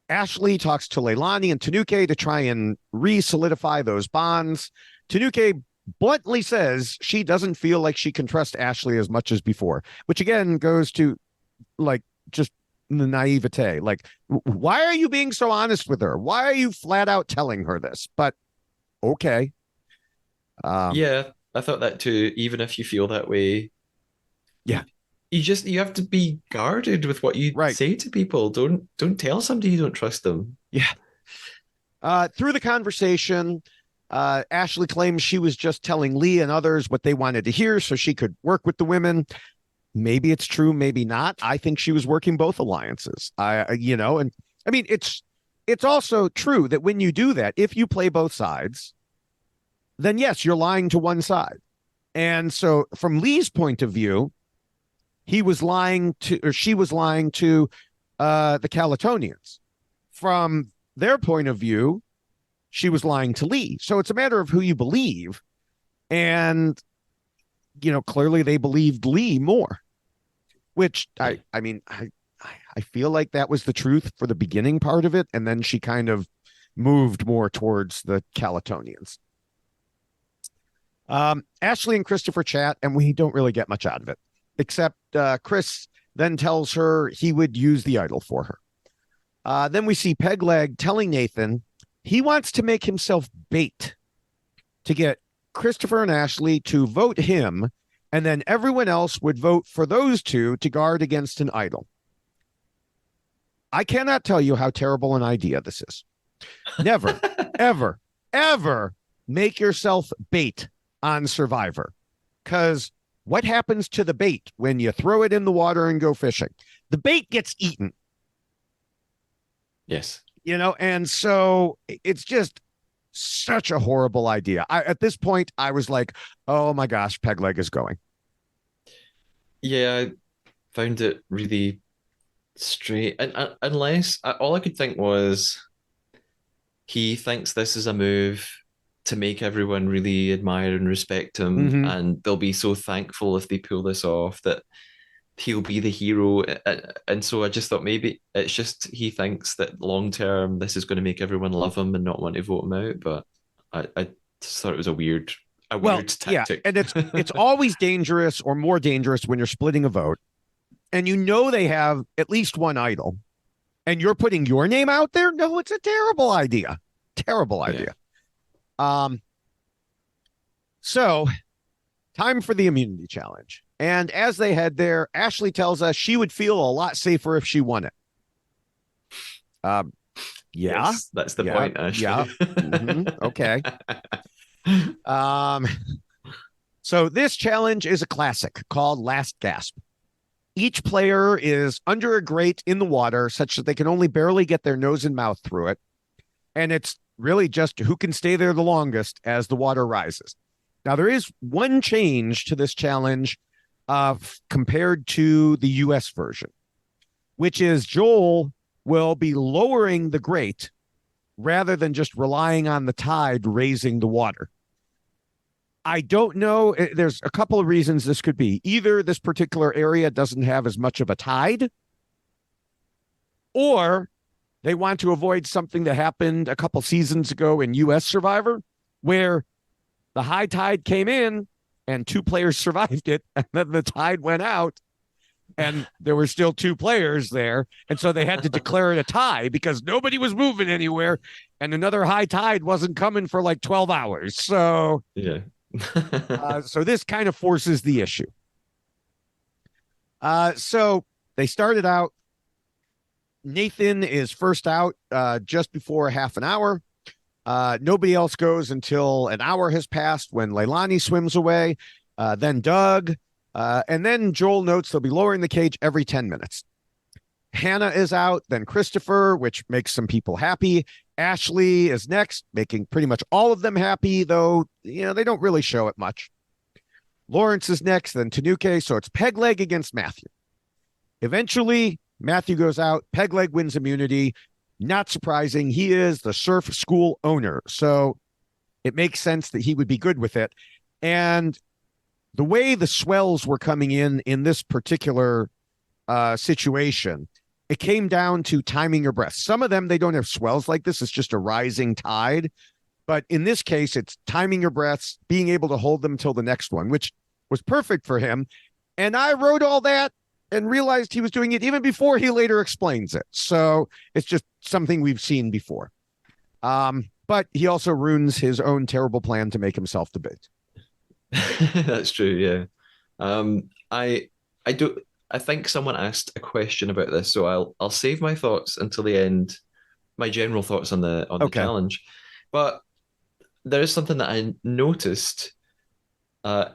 Ashley talks to Leilani and Tanuke to try and re-solidify those bonds. Tanuke bluntly says she doesn't feel like she can trust Ashley as much as before, which again goes to like just the naivete. Like, why are you being so honest with her? Why are you flat out telling her this? But okay. Um, Yeah, I thought that too. Even if you feel that way, yeah, you, you have to be guarded with what you right. say to people. Don't tell somebody you don't trust them. Yeah. Through the conversation, Ashley claims she was just telling Lee and others what they wanted to hear so she could work with the women. Maybe it's true, maybe not. I think she was working both alliances. And I mean, it's also true that when you do that, if you play both sides, then yes, you're lying to one side. And so, from Lee's point of view, he was lying to, or she was lying to the Calatonians. From their point of view, she was lying to Lee. So it's a matter of who you believe. And, clearly they believed Lee more, which Yeah. I mean, I feel like that was the truth for the beginning part of it. And then she kind of moved more towards the Calatonians. Ashley and Christopher chat, and we don't really get much out of it, except Chris then tells her he would use the idol for her. Then we see Pegleg telling Nathan he wants to make himself bait to get Christopher and Ashley to vote him, and then everyone else would vote for those two to guard against an idol. I cannot tell you how terrible an idea this is. Never, ever, ever make yourself bait on Survivor. Because what happens to the bait when you throw it in the water and go fishing? The bait gets eaten. Yes. And so it's just such a horrible idea. At this point, I was like, oh my gosh, Pegleg is going. Yeah, I found it really straight. And unless all I could think was he thinks this is a move to make everyone really admire and respect him, Mm-hmm. and they'll be so thankful if they pull this off that he'll be the hero. And so I just thought maybe it's just he thinks that long term this is going to make everyone love him and not want to vote him out. But I just thought it was a Well, weird yeah, tactic. and it's always dangerous or more dangerous when you're splitting a vote, and they have at least one idol, and you're putting your name out there. No, it's a terrible idea. Terrible Yeah. idea. Um, so time for the immunity challenge. And as they head there, Ashley tells us she would feel a lot safer if she won it. Um, yeah, Yes, that's the yeah, point, yeah. Ashley. Okay. Um, so this challenge is a classic called Last Gasp. Each player is under a grate in the water such that they can only barely get their nose and mouth through it. And it's really just who can stay there the longest as the water rises. Now, there is one change to this challenge compared to the US version, which is Joel will be lowering the grate rather than just relying on the tide raising the water. I don't know. There's a couple of reasons this could be. Either this particular area doesn't have as much of a tide, or they want to avoid something that happened a couple seasons ago in US Survivor, where the high tide came in and two players survived it, and then the tide went out, and there were still two players there. And so they had to declare it a tie because nobody was moving anywhere. And another high tide wasn't coming for like 12 hours. So, Yeah. so this kind of forces the issue. So they started out. Nathan is first out just before half an hour. Nobody else goes until an hour has passed when Leilani swims away. Then Doug. And then Joel notes they'll be lowering the cage every 10 minutes. Hannah is out, then Christopher, which makes some people happy. Ashley is next, making pretty much all of them happy, though, they don't really show it much. Lawrence is next, then Tanuke, so it's Pegleg against Matthew. Eventually, Matthew goes out. Pegleg wins immunity. Not surprising. He is the surf school owner, so it makes sense that he would be good with it. And the way the swells were coming in this particular situation, it came down to timing your breath. Some of them, they don't have swells like this. It's just a rising tide. But in this case, it's timing your breaths, being able to hold them till the next one, which was perfect for him. And I wrote all that and realized he was doing it even before he later explains it. So it's just something we've seen before. But he also ruins his own terrible plan to make himself the bait. That's true, yeah. I do I think someone asked a question about this, so I'll save my thoughts until the end, my general thoughts on the Okay. challenge. But there is something that I noticed uh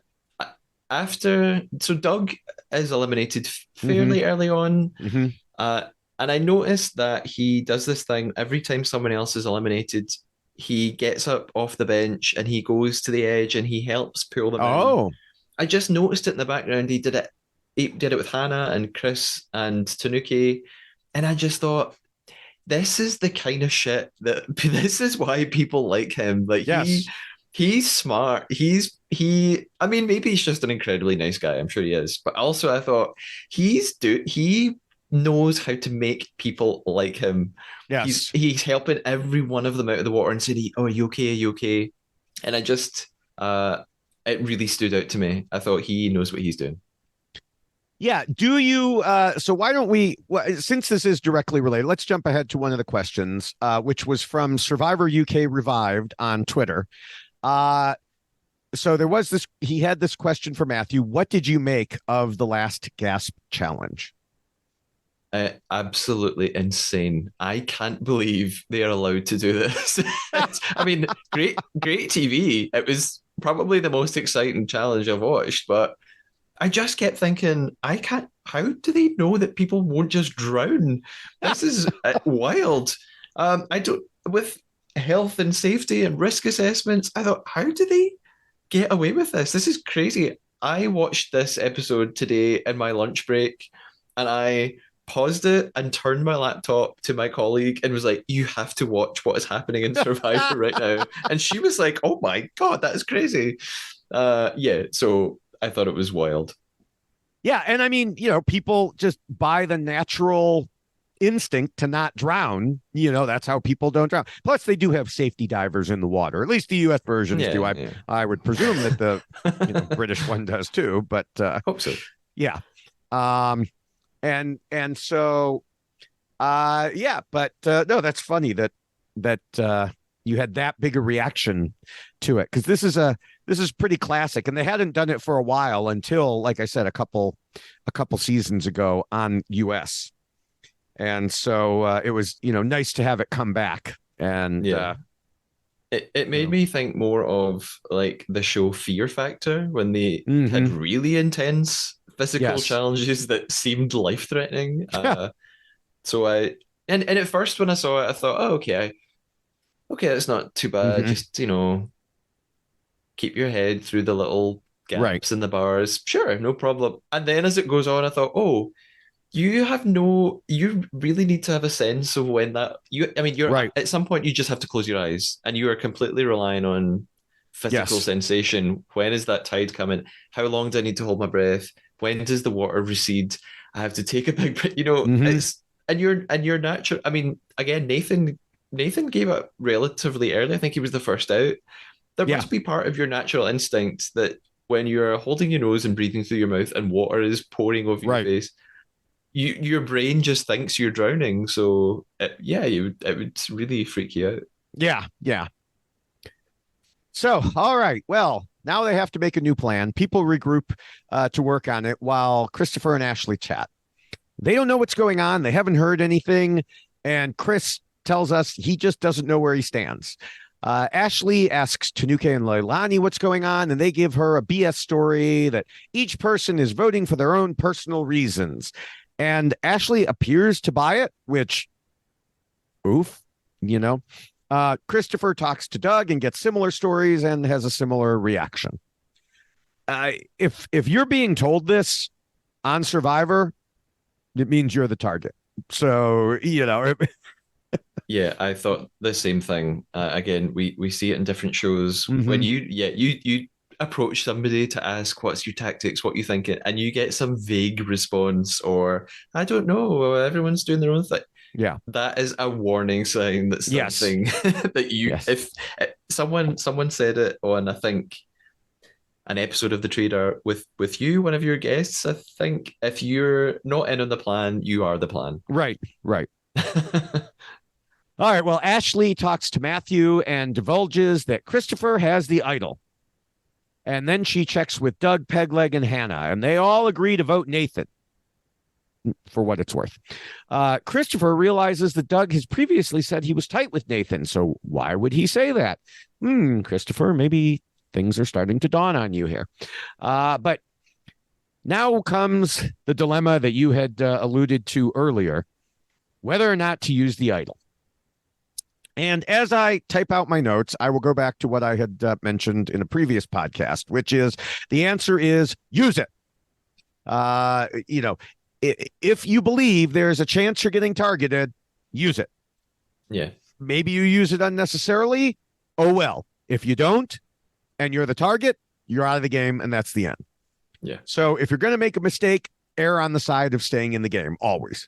after so Doug is eliminated Mm-hmm. fairly early on. Mm-hmm. Uh and I noticed that he does this thing every time someone else is eliminated. He gets up off the bench and he goes to the edge and he helps pull them in. Oh, I just noticed it in the background. He did it. He did it with Hannah and Chris and Tanuki, and I just thought, this is the kind of shit that this is why people like him. Like yes. he's smart. He. I mean, maybe he's just an incredibly nice guy. I'm sure he is. But also, I thought he knows how to make people like him. Yes. He's helping every one of them out of the water and saying, "Oh, are you okay? Are you okay?" And I just it really stood out to me. I thought he knows what he's doing. Yeah. Do you? So why don't we? Well, since this is directly related, let's jump ahead to one of the questions, which was from Survivor UK Revived on Twitter. Uh, so there was this. He had this question for Matthew. What did you make of the last gasp challenge? Absolutely insane. I can't believe they are allowed to do this. I mean, great TV. It was probably the most exciting challenge I've watched, but I just kept thinking, I can't. How do they know that people won't just drown? This is wild. I don't with health and safety and risk assessments. I thought, how do they get away with this? This is crazy. I watched this episode today in my lunch break, and I paused it and turned my laptop to my colleague and was like, "You have to watch what is happening in Survivor right now." And she was like, "Oh my God, that is crazy." Yeah, so I thought it was wild. Yeah, and I mean, people just by the natural instinct to not drown, that's how people don't drown. Plus, they do have safety divers in the water. At least the U.S. versions do. Yeah, I yeah. I would presume that the British one does too. But Hope so. yeah, um, and so yeah, but no, that's funny that you had that big a reaction to it because this is pretty classic, and they hadn't done it for a while until, like I said, a couple seasons ago on US, and so it was nice to have it come back, and Yeah. It you made know, me think more of like the show Fear Factor when they had mm-hmm. really intense physical Yes, challenges that seemed life-threatening. So and at first when I saw it, I thought, oh, okay, that's not too bad. mm-hmm. Just, keep your head through the little Right, gaps in the bars. Sure, no problem. And then as it goes on, I thought, oh, you really need to have a sense of when I mean, you're right, at some point you just have to close your eyes and you are completely relying on physical yes, sensation. When is that tide coming? How long do I need to hold my breath? When does the water recede? I have to take a big breath. mm-hmm. It's and you're natural. I mean, again, Nathan gave up relatively early. I think he was the first out. There Yeah, must be part of your natural instinct that when you're holding your nose and breathing through your mouth and water is pouring over your right. face, your brain just thinks you're drowning. So yeah, it would really freak you out. Yeah, yeah. So, all right. Well, now they have to make a new plan. People regroup to work on it while Christopher and Ashley chat. They don't know what's going on. They haven't heard anything. And Chris tells us he just doesn't know where he stands. Ashley asks Tanuke and Leilani what's going on, and they give her a BS story that each person is voting for their own personal reasons. And Ashley appears to buy it, which, oof, you know. Christopher talks to Doug and gets similar stories and has a similar reaction. If you're being told this on Survivor, it means you're the target. So, Yeah, I thought the same thing. Again, we see it in different shows. When mhm. you approach somebody to ask what's your tactics, what you thinking, and you get some vague response or I don't know, everyone's doing their own thing. Yeah. That is a warning sign that Yes. something that you Yes. if someone said it on I think an episode of The Trader with you, one of your guests. I think if you're not in on the plan, you are the plan. Right. Right. All right. Well, Ashley talks to Matthew and divulges that Christopher has the idol. And then she checks with Doug, Pegleg, and Hannah, and they all agree to vote Nathan, for what it's worth. Christopher realizes that Doug has previously said he was tight with Nathan, so why would he say that? Christopher, maybe things are starting to dawn on you here. But now comes the dilemma that you had alluded to earlier, whether or not to use the idol. And as I type out my notes, I will go back to what I had mentioned in a previous podcast, which is the answer is use it. If you believe there's a chance you're getting targeted, use it. Yeah. Maybe you use it unnecessarily. Oh, well. If you don't and you're the target, you're out of the game, and that's the end. Yeah. So if you're going to make a mistake, err on the side of staying in the game, always.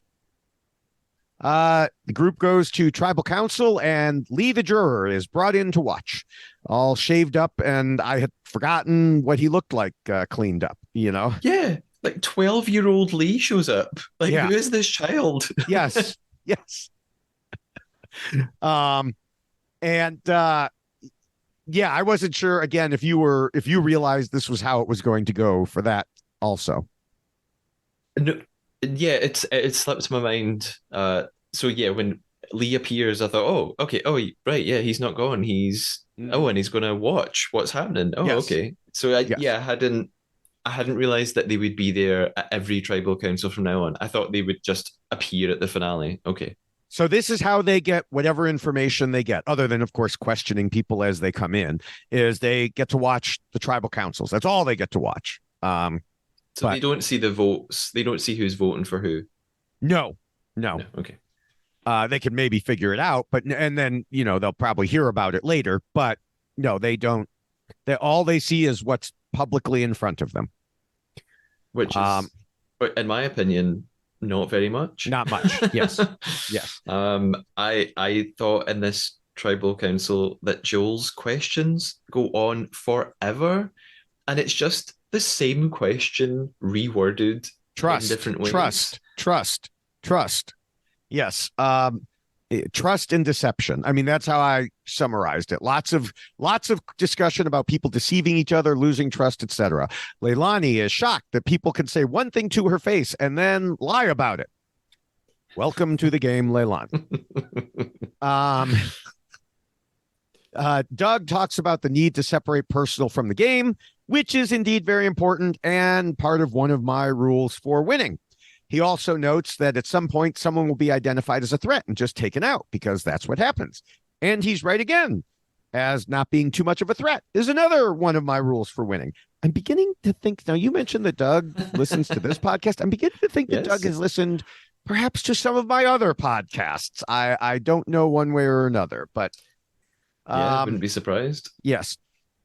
The group goes to tribal council, and Lee the juror is brought in to watch, all shaved up, and I had forgotten what he looked like cleaned up, Yeah. Like 12-year-old Lee shows up. Like, Yeah. who is this child? Yes. Yes. And yeah, I wasn't sure again if you realized this was how it was going to go for that also. No, yeah, it slipped my mind. So yeah, when Lee appears, I thought, oh, okay, oh, right, yeah, he's not gone. Mhm. And he's gonna watch what's happening. Oh, Yes. okay. So Yes. I hadn't realized that they would be there at every tribal council from now on. I thought they would just appear at the finale. Okay. So this is how they get whatever information they get, other than, of course, questioning people as they come in, is they get to watch the tribal councils. That's all they get to watch. So they But don't see the votes. They don't see who's voting for who. no, no. No. Okay. They can maybe figure it out, but and then they'll probably hear about it later. But no, they don't. All they see is what's publicly in front of them. Which Um, is, in my opinion, not very much. Not much. Yes. Yes. I thought in this tribal council that Joel's questions go on forever, and it's just the same question reworded in Trust, different ways. trust, trust, trust. Yes. Trust and deception. I mean, that's how I summarized it. Lots of discussion about people deceiving each other, losing trust, etc. Leilani is shocked that people can say one thing to her face and then lie about it. Welcome to the game, Leilani. Doug talks about the need to separate personal from the game, which is indeed very important and part of one of my rules for winning. He also notes that at some point, someone will be identified as a threat and just taken out because that's what happens. And he's right again, as not being too much of a threat is another one of my rules for winning. I'm beginning to think, now you mentioned that Doug listens to this podcast. I'm beginning to think that Yes. Doug has listened perhaps to some of my other podcasts. I don't know one way or another, but Yeah, I wouldn't be surprised. yes.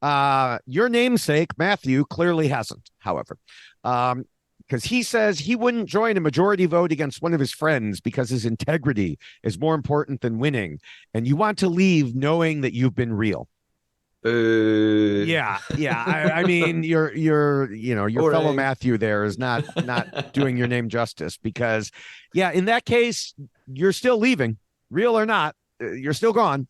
Your namesake, Matthew, clearly hasn't, however. Because he says he wouldn't join a majority vote against one of his friends because his integrity is more important than winning. And you want to leave knowing that you've been real. Boo. Yeah. I mean, your fellow Boring. Matthew there is not doing your name justice because, yeah, in that case, you're still leaving, real or not, you're still gone.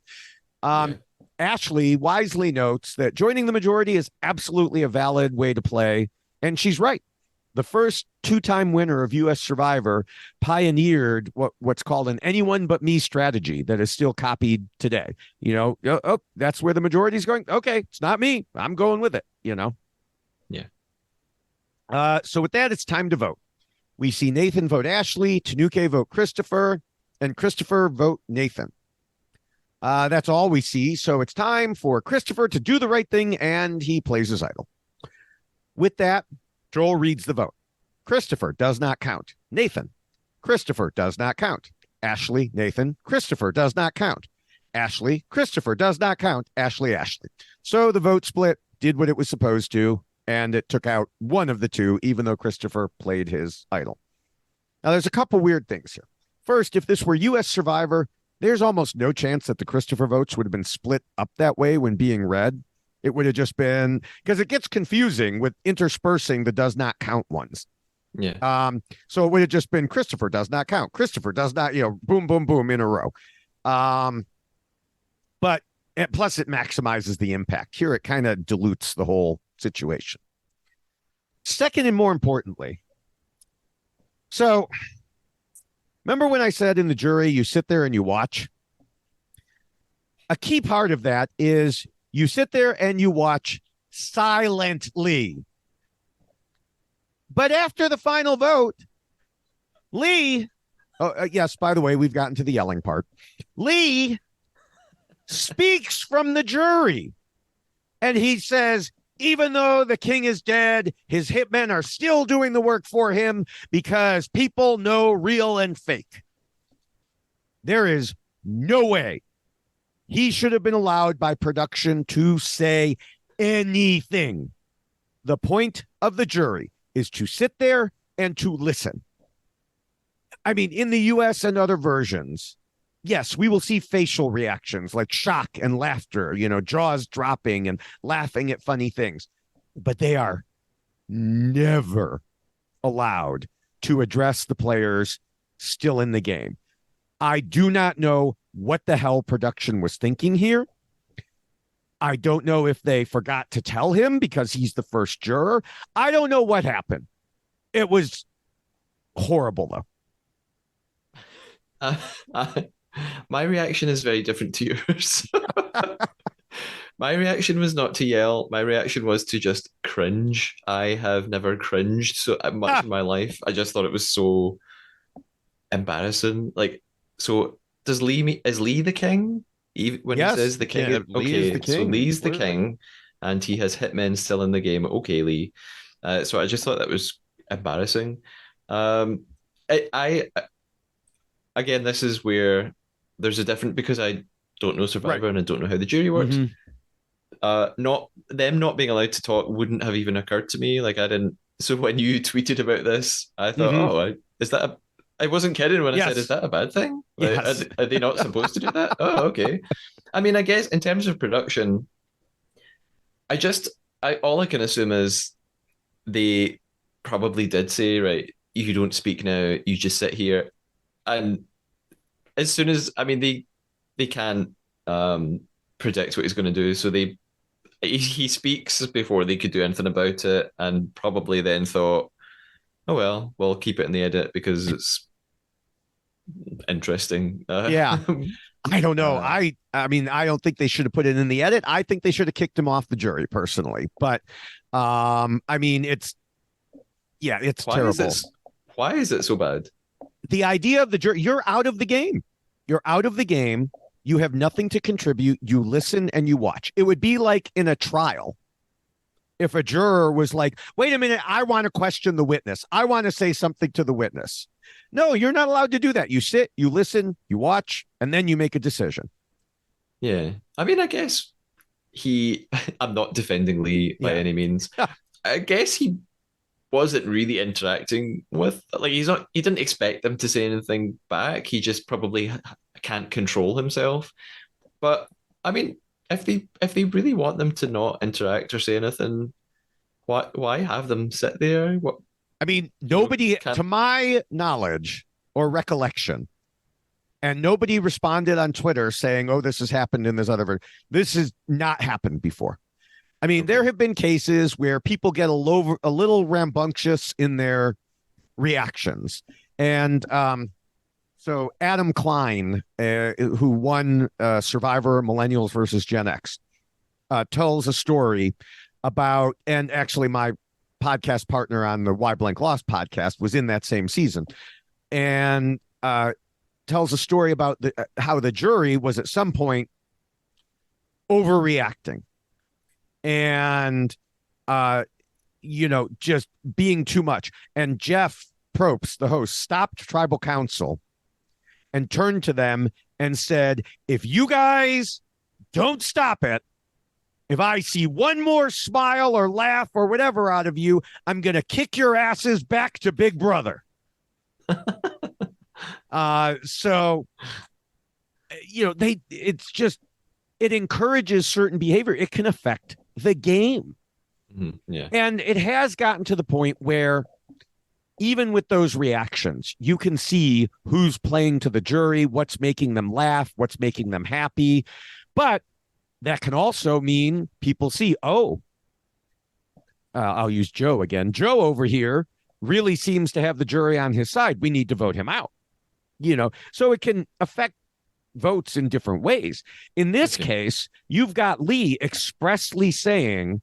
Yeah. Um, Ashley wisely notes that joining the majority is absolutely a valid way to play, and she's right. The first two-time winner of U.S. Survivor pioneered what's called an anyone but me strategy that is still copied today. That's where the majority is going. Okay, it's not me. I'm going with it. Yeah. So with that, it's time to vote. We see Nathan vote Ashley, Tanuke vote Christopher, and Christopher vote Nathan. That's all we see. So it's time for Christopher to do the right thing, and he plays his idol. With that, Joel reads the vote. Christopher does not count. Nathan. Christopher does not count. Ashley, Nathan. Christopher does not count. Ashley, Christopher does not count. Ashley, Ashley. So the vote split did what it was supposed to, and it took out one of the two, even though Christopher played his idol. Now, there's a couple weird things here. First, if this were U.S. Survivor, there's almost no chance that the Christopher votes would have been split up that way when being read. It would have just been because it gets confusing with interspersing the does not count ones. Yeah. So it would have just been Christopher does not count. Christopher does not, boom, boom, boom in a row. But plus it maximizes the impact. Here it kind of dilutes the whole situation. Second, and more importantly, so remember when I said in the jury, you sit there and you watch? A key part of that is you sit there and you watch silently. But after the final vote, Lee, yes, by the way, we've gotten to the yelling part. Lee speaks from the jury and he says, even though the king is dead, his hitmen are still doing the work for him because people know real and fake. There is no way he should have been allowed by production to say anything. The point of the jury is to sit there and to listen. I mean, in the US and other versions, yes, we will see facial reactions like shock and laughter, jaws dropping and laughing at funny things, but they are never allowed to address the players still in the game. I do not know what the hell production was thinking here. I don't know if they forgot to tell him because he's the first juror. I don't know what happened. It was horrible, though. My reaction is very different to yours. My reaction was not to yell. My reaction was to just cringe. I have never cringed so much in my life. I just thought it was so embarrassing. Like, so is Lee the king? When he Yes, says the king, yeah, Lee is the so king. Lee's the Clearly. king, and he has hitmen still in the game. Okay, Lee. So I just thought that was embarrassing. I again, this is where there's a different because I don't know Right. Survivor and I don't know how the jury works. Mm-hmm. Not being allowed to talk wouldn't have even occurred to me. Like I didn't. So when you tweeted about this, I thought, Mm-hmm. oh, is that? I wasn't kidding when I said, is Yes. that a bad thing? Like, Yes. are they not supposed to do that? Oh, okay. I mean, I guess in terms of production, I just, all I can assume is they probably did say, right, you don't speak now, you just sit here, and as soon as I mean they can't predict what he's going to do, so he speaks before they could do anything about it, and probably then thought, oh well, we'll keep it in the edit because it's interesting. Yeah. I don't know. uh, I mean, I don't think they should have put it in the edit. I think they should have kicked him off the jury personally. But I mean, it's why is terrible. it? Why is it so bad? The idea of the jury, you're out of the game. You're out of the game. You have nothing to contribute. You listen and you watch. It would be like in a trial if a juror was like, wait a minute, I want to question the witness. I want to say something to the witness. No, you're not allowed to do that. You sit, you listen, you watch, and then you make a decision. Yeah, I mean, I guess he. I'm not defending Lee by Yeah. any means. I guess he wasn't really interacting with like he's not he didn't expect them to say anything back. He just probably can't control himself. But I mean, if they really want them to not interact or say anything, why have them sit there? What I mean, you know nobody, to can't. my knowledge or recollection, and nobody responded on Twitter saying, "Oh, this has happened in this other." This has not happened before. I mean, there Okay. have been cases where people get a little rambunctious in their reactions, and so Adam Klein, who won Survivor Millennials versus Gen X, tells a story about, and actually my podcast partner on the Why Blank Lost podcast was in that same season, and tells a story about how the jury was at some point overreacting and just being too much. And Jeff Probst, the host, stopped tribal council and turned to them and said, if you guys don't stop it, if I see one more smile or laugh or whatever out of you, I'm going to kick your asses back to Big Brother. So, it encourages certain behavior. It can affect the game. Yeah. And it has gotten to the point where even with those reactions, you can see who's playing to the jury, what's making them laugh, what's making them happy. But that can also mean people see, I'll use Joe again. Joe over here really seems to have the jury on his side. We need to vote him out. So it can affect votes in different ways. In this Okay. case, you've got Lee expressly saying,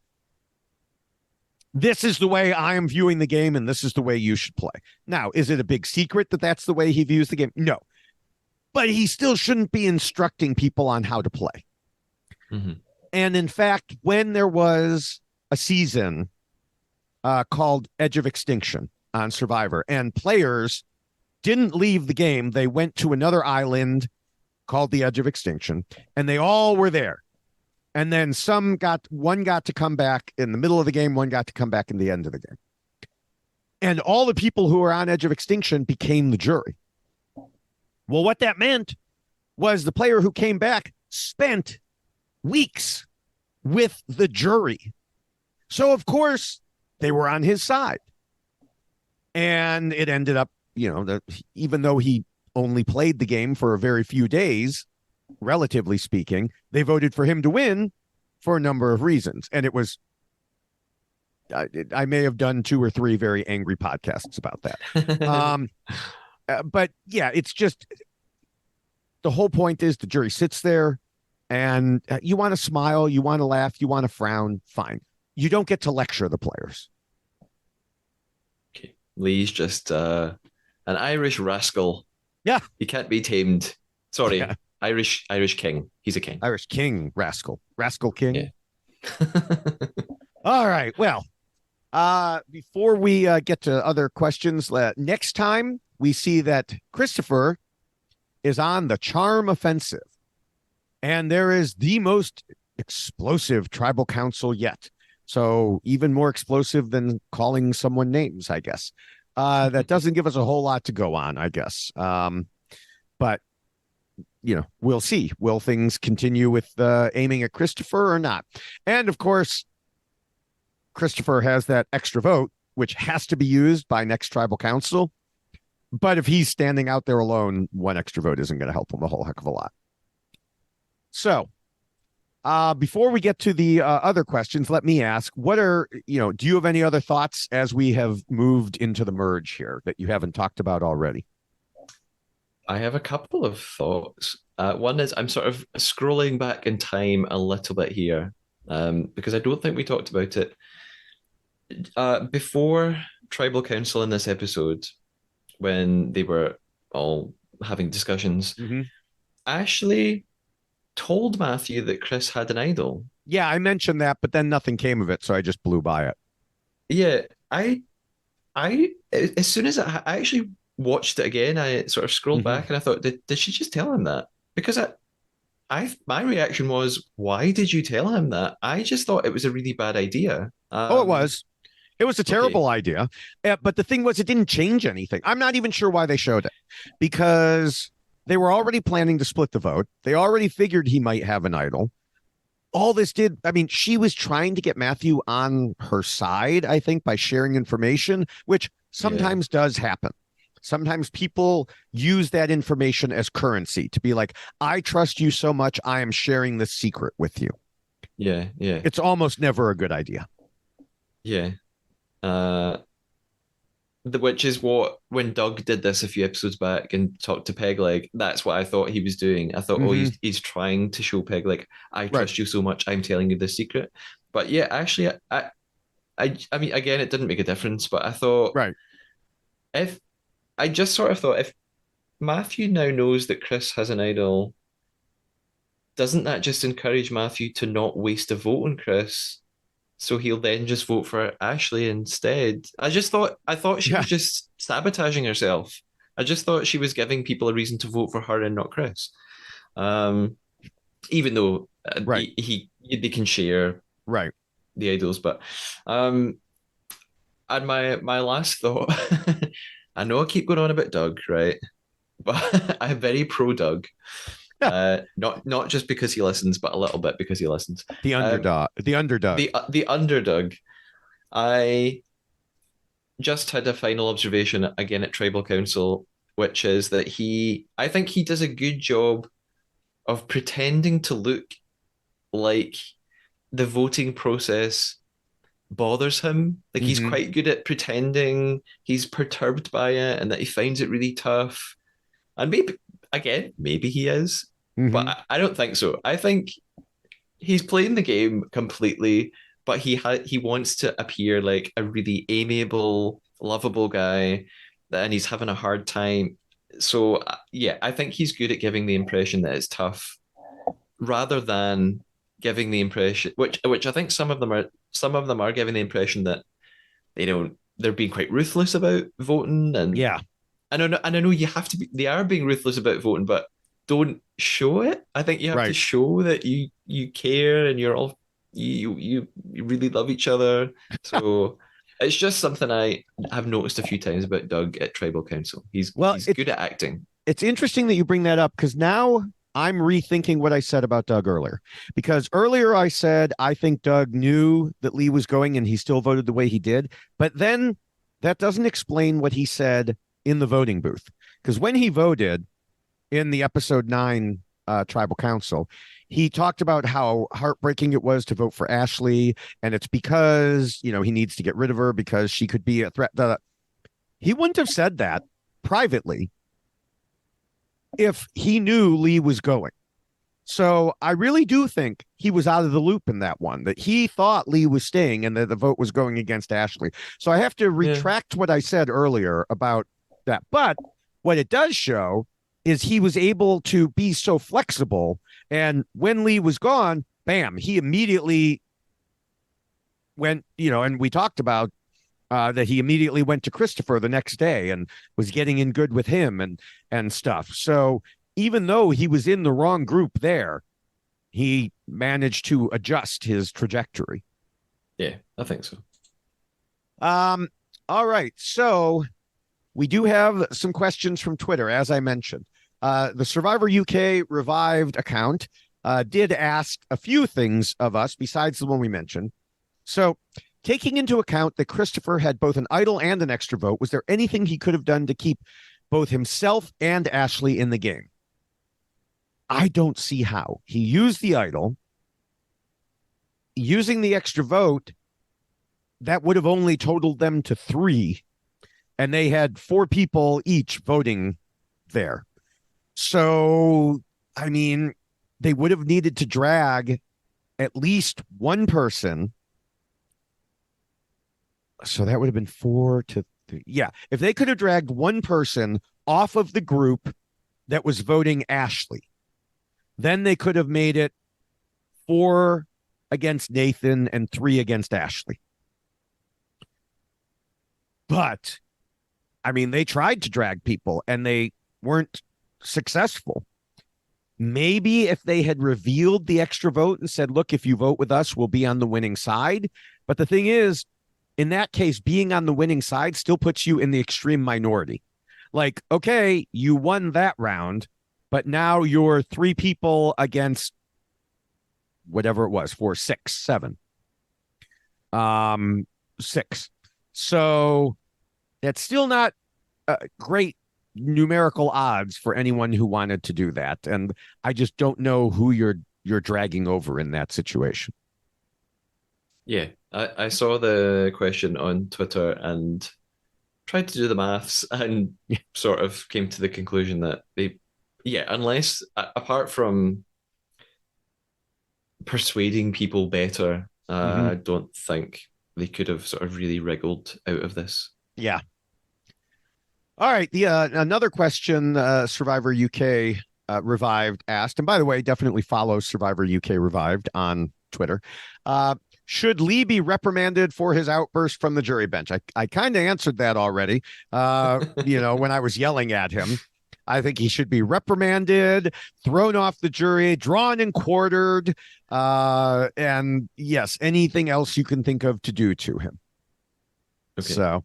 this is the way I am viewing the game, and this is the way you should play. Now, is it a big secret that that's the way he views the game? No. But he still shouldn't be instructing people on how to play. Mm-hmm. And in fact, when there was a season called Edge of Extinction on Survivor, and players didn't leave the game, they went to another island called the Edge of Extinction, and they all were there. And then one got to come back in the middle of the game, one got to come back in the end of the game. And all the people who were on Edge of Extinction became the jury. Well, what that meant was the player who came back spent weeks with the jury. So, of course, they were on his side. And it ended up, even though he only played the game for a very few days, relatively speaking, they voted for him to win for a number of reasons. And it was, I may have done 2 or 3 very angry podcasts about that. But yeah, it's just, the whole point is the jury sits there and you want to smile, you want to laugh, you want to frown, fine. You don't get to lecture the players. Okay. Lee's just an Irish rascal. Yeah. He can't be tamed. Sorry. Yeah. Irish king. He's a king. Irish king, rascal king. Yeah. All right. Well, before we get to other questions, next time we see that Christopher is on the charm offensive, and there is the most explosive tribal council yet. So even more explosive than calling someone names, I guess. That doesn't give us a whole lot to go on, I guess. But we'll see. Will things continue with aiming at Christopher or not? And of course, Christopher has that extra vote, which has to be used by next tribal council. But if he's standing out there alone, one extra vote isn't going to help him a whole heck of a lot. So before we get to the other questions, let me ask, do you have any other thoughts as we have moved into the merge here that you haven't talked about already? I have a couple of thoughts. One is I'm sort of scrolling back in time a little bit here because I don't think we talked about it. Before Tribal Council in this episode, when they were all having discussions, Ashley told Matthew that Chris had an idol. Yeah, I mentioned that, but then nothing came of it, so I just blew by it. Yeah, I as soon as I actually watched it again, I sort of scrolled back and I thought, did she just tell him that? Because my reaction was, why did you tell him that? I just thought it was a really bad idea. It was. It was a terrible idea. But the thing was, it didn't change anything. I'm not even sure why they showed it, because they were already planning to split the vote. They already figured he might have an idol. all this did, I mean, she was trying to get Matthew on her side, I think, by sharing information, which Yeah, sometimes does happen. Sometimes people use that information as currency to be like, I trust you so much, I am sharing this secret with you. yeah, yeah, It's almost never a good idea. yeah. Uh, which is what when Doug did this a few episodes back and talked to Pegleg, that's what I thought he was doing. I thought, oh, Mm-hmm. he's trying to show Pegleg, I Right, trust you so much, I'm telling you the secret. But yeah, actually, I mean, again, it didn't make a difference. But I thought right. if I just sort of thought if Matthew now knows that Chris has an idol, doesn't that just encourage Matthew to not waste a vote on Chris? So he'll then just vote for Ashley instead. I thought she Yeah, was just sabotaging herself. I just thought she was giving people a reason to vote for her and not Chris. Um, even though right, they can share right. the idols, but um, and my last thought, I know I keep going on about Doug, right? But I'm very pro Doug. Not just because he listens, but a little bit because he listens. The Um, underdog, the underdog. the underdog. I just had a final observation again at Tribal Council, which is that I think he does a good job of pretending to look like the voting process bothers him. Like he's Mm-hmm. quite good at pretending he's perturbed by it and that he finds it really tough. And maybe, again, maybe he is, but Mm-hmm. I don't think so. I think he's playing the game completely, but he wants to appear like a really amiable, lovable guy, and he's having a hard time. So yeah, I think he's good at giving the impression that it's tough, rather than giving the impression, which I think some of them are giving the impression that they're being quite ruthless about voting, Yeah, and I know you have to be. They are being ruthless about voting, but don't show it. I think you have to right. show that you care and you're all you really love each other. So it's just something I have noticed a few times about Doug at Tribal Council. Well, He's good at acting. it's interesting that you bring that up because now I'm rethinking what I said about Doug earlier. Because earlier I said I think Doug knew that Lee was going and he still voted the way he did. But then that doesn't explain what he said in the voting booth. Because when he voted in the episode 9 tribal council, he talked about how heartbreaking it was to vote for Ashley. And it's because, he needs to get rid of her because she could be a threat. He wouldn't have said that privately if he knew Lee was going. So I really do think he was out of the loop in that one, that he thought Lee was staying and that the vote was going against Ashley. So I have to Yeah, retract what I said earlier about that. But what it does show is he was able to be so flexible. And when Lee was gone, bam, he immediately went, and we talked about that he immediately went to Christopher the next day and was getting in good with him and stuff. So even though he was in the wrong group there, he managed to adjust his trajectory. yeah, I think so. Um, all right. So we do have some questions from Twitter, as I mentioned. The Survivor UK revived account did ask a few things of us besides the one we mentioned. So, taking into account that Christopher had both an idol and an extra vote, was there anything he could have done to keep both himself and Ashley in the game? I don't see how. He used the idol, using the extra vote, that would have only totaled them to 3, and they had 4 people each voting there. So, I mean, they would have needed to drag at least one person. So that would have been 4 to 3. Yeah. If they could have dragged one person off of the group that was voting Ashley, then they could have made it 4 against Nathan and 3 against Ashley. But I mean, they tried to drag people and they weren't successful. Maybe if they had revealed the extra vote and said, look, if you vote with us, we'll be on the winning side. But the thing is, in that case, being on the winning side still puts you in the extreme minority. Like, okay, you won that round, but now you're 3 people against whatever it was, 4, 6, 7, 6. So that's still not great numerical odds for anyone who wanted to do that. And I just don't know who you're dragging over in that situation. Yeah, I saw the question on Twitter and tried to do the maths and sort of came to the conclusion that yeah, unless apart from persuading people better, Mm-hmm. I don't think they could have sort of really wriggled out of this. Yeah. All right. The another question, Survivor UK Revived asked, and by the way, definitely follow Survivor UK Revived on Twitter. Uh, should Lee be reprimanded for his outburst from the jury bench? I kind of answered that already. When I was yelling at him, I think he should be reprimanded, thrown off the jury, drawn and quartered, and yes, anything else you can think of to do to him. Okay. So,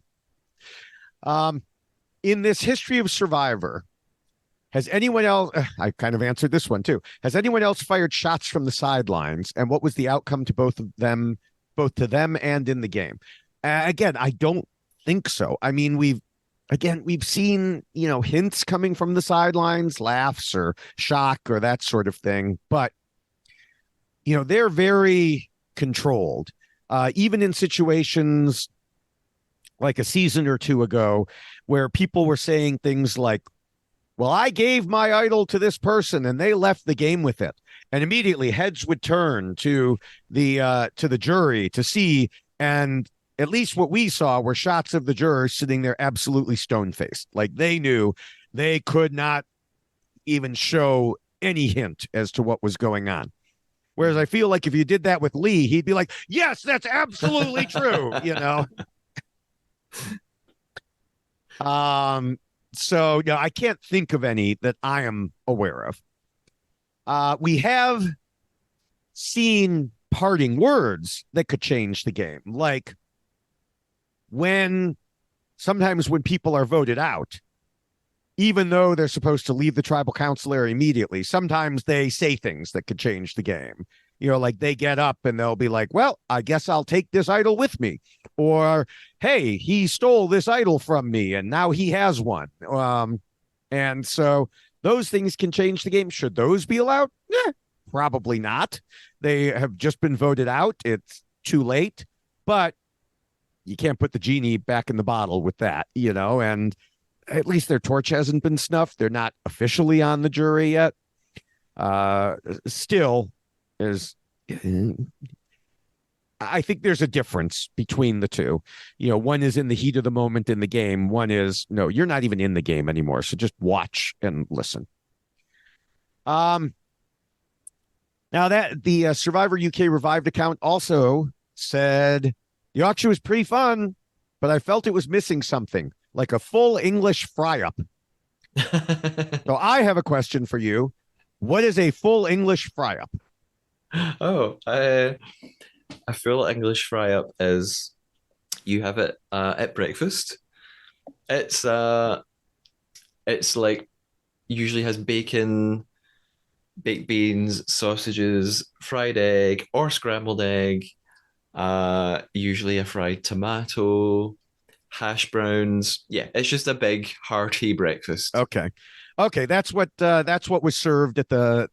um, in this history of Survivor, has anyone else? I kind of answered this one too. Has anyone else fired shots from the sidelines, and what was the outcome to both of them, both to them and in the game? Again, I don't think so. I mean, we've seen hints coming from the sidelines, laughs or shock or that sort of thing, but they're very controlled. Even in situations like a season or two ago, where people were saying things like, well, I gave my idol to this person and they left the game with it. And immediately heads would turn to the jury to see. And at least what we saw were shots of the jurors sitting there absolutely stone faced. Like they knew they could not even show any hint as to what was going on. Whereas I feel like if you did that with Lee, he'd be like, yes, that's absolutely true. So I can't think of any that I am aware of. We have seen parting words that could change the game, like sometimes when people are voted out, even though they're supposed to leave the tribal council area immediately, sometimes they say things that could change the game. Like they get up and they'll be like, well, I guess I'll take this idol with me. Or, hey, he stole this idol from me and now he has one. And so those things can change the game. Should those be allowed? Probably not. They have just been voted out. It's too late, but you can't put the genie back in the bottle with that, and at least their torch hasn't been snuffed. They're not officially on the jury yet. Still, I think there's a difference between the two. One is in the heat of the moment in the game. One is, no, you're not even in the game anymore. So just watch and listen. Now that the Survivor UK Revived account also said the auction was pretty fun, but I felt it was missing something, like a full English fry-up. So I have a question for you. What is a full English fry-up? Oh, a full English fry up is you have it at breakfast. It's like usually has bacon, baked beans, sausages, fried egg or scrambled egg, usually a fried tomato, hash browns. Yeah, it's just a big hearty breakfast. Okay. Okay, that's what was served at the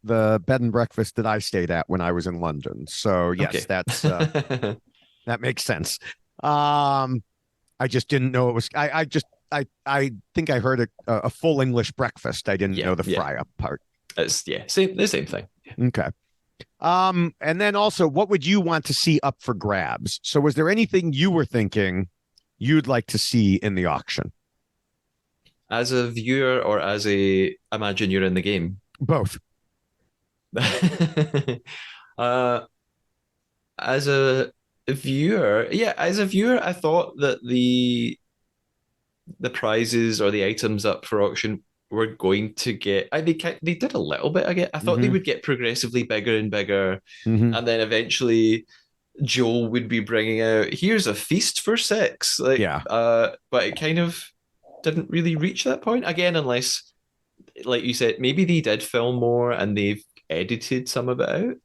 bed and breakfast that I stayed at when I was in London. So yes, Okay. that's that makes sense. I just didn't know it was. I think I heard a full English breakfast. I didn't Yeah, know the yeah. fry up part. It's yeah, same thing. Okay. And then also, what would you want to see up for grabs? So was there anything you were thinking you'd like to see in the auction? As a viewer or as a imagine you're in the game. Both. uh as a viewer, yeah, as a viewer, I thought that the prizes or the items up for auction were going to get. They did a little bit. I thought they Mm-hmm. would get progressively bigger and bigger, Mm-hmm. and then eventually Joel would be bringing out here's a feast for six. Yeah. But it kind of didn't really reach that point again, unless, like you said, maybe they did film more and they've edited some of it out.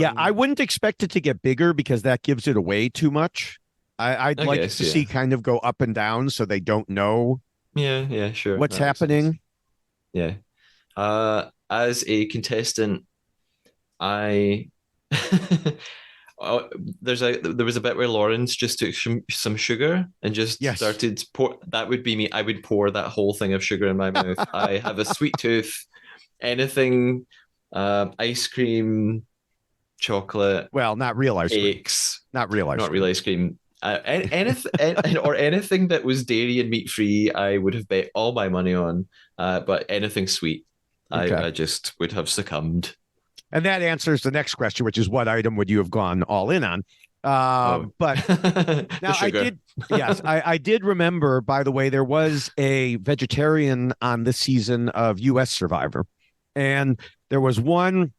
Yeah, I wouldn't expect it to get bigger because that gives it away too much. I'd I like guess, to see yeah. kind of go up and down so they don't know Yeah, yeah, sure. what's That makes sense. happening. Yeah. As a contestant, I oh, there was a bit where Lawrence just took some sugar and just Yes. started pour. That would be me. I would pour that whole thing of sugar in my mouth. I have a sweet tooth. Anything, ice cream, chocolate, Well, not real ice cream. cakes, Not real ice not real cream. ice cream. Anything or anything that was dairy and meat free, I would have bet all my money on. But anything sweet, Okay. I just would have succumbed. And that answers the next question, which is what item would you have gone all in on? Oh, But the now I sugar. did, yes, I did remember, by the way, there was a vegetarian on this season of US Survivor. And there was one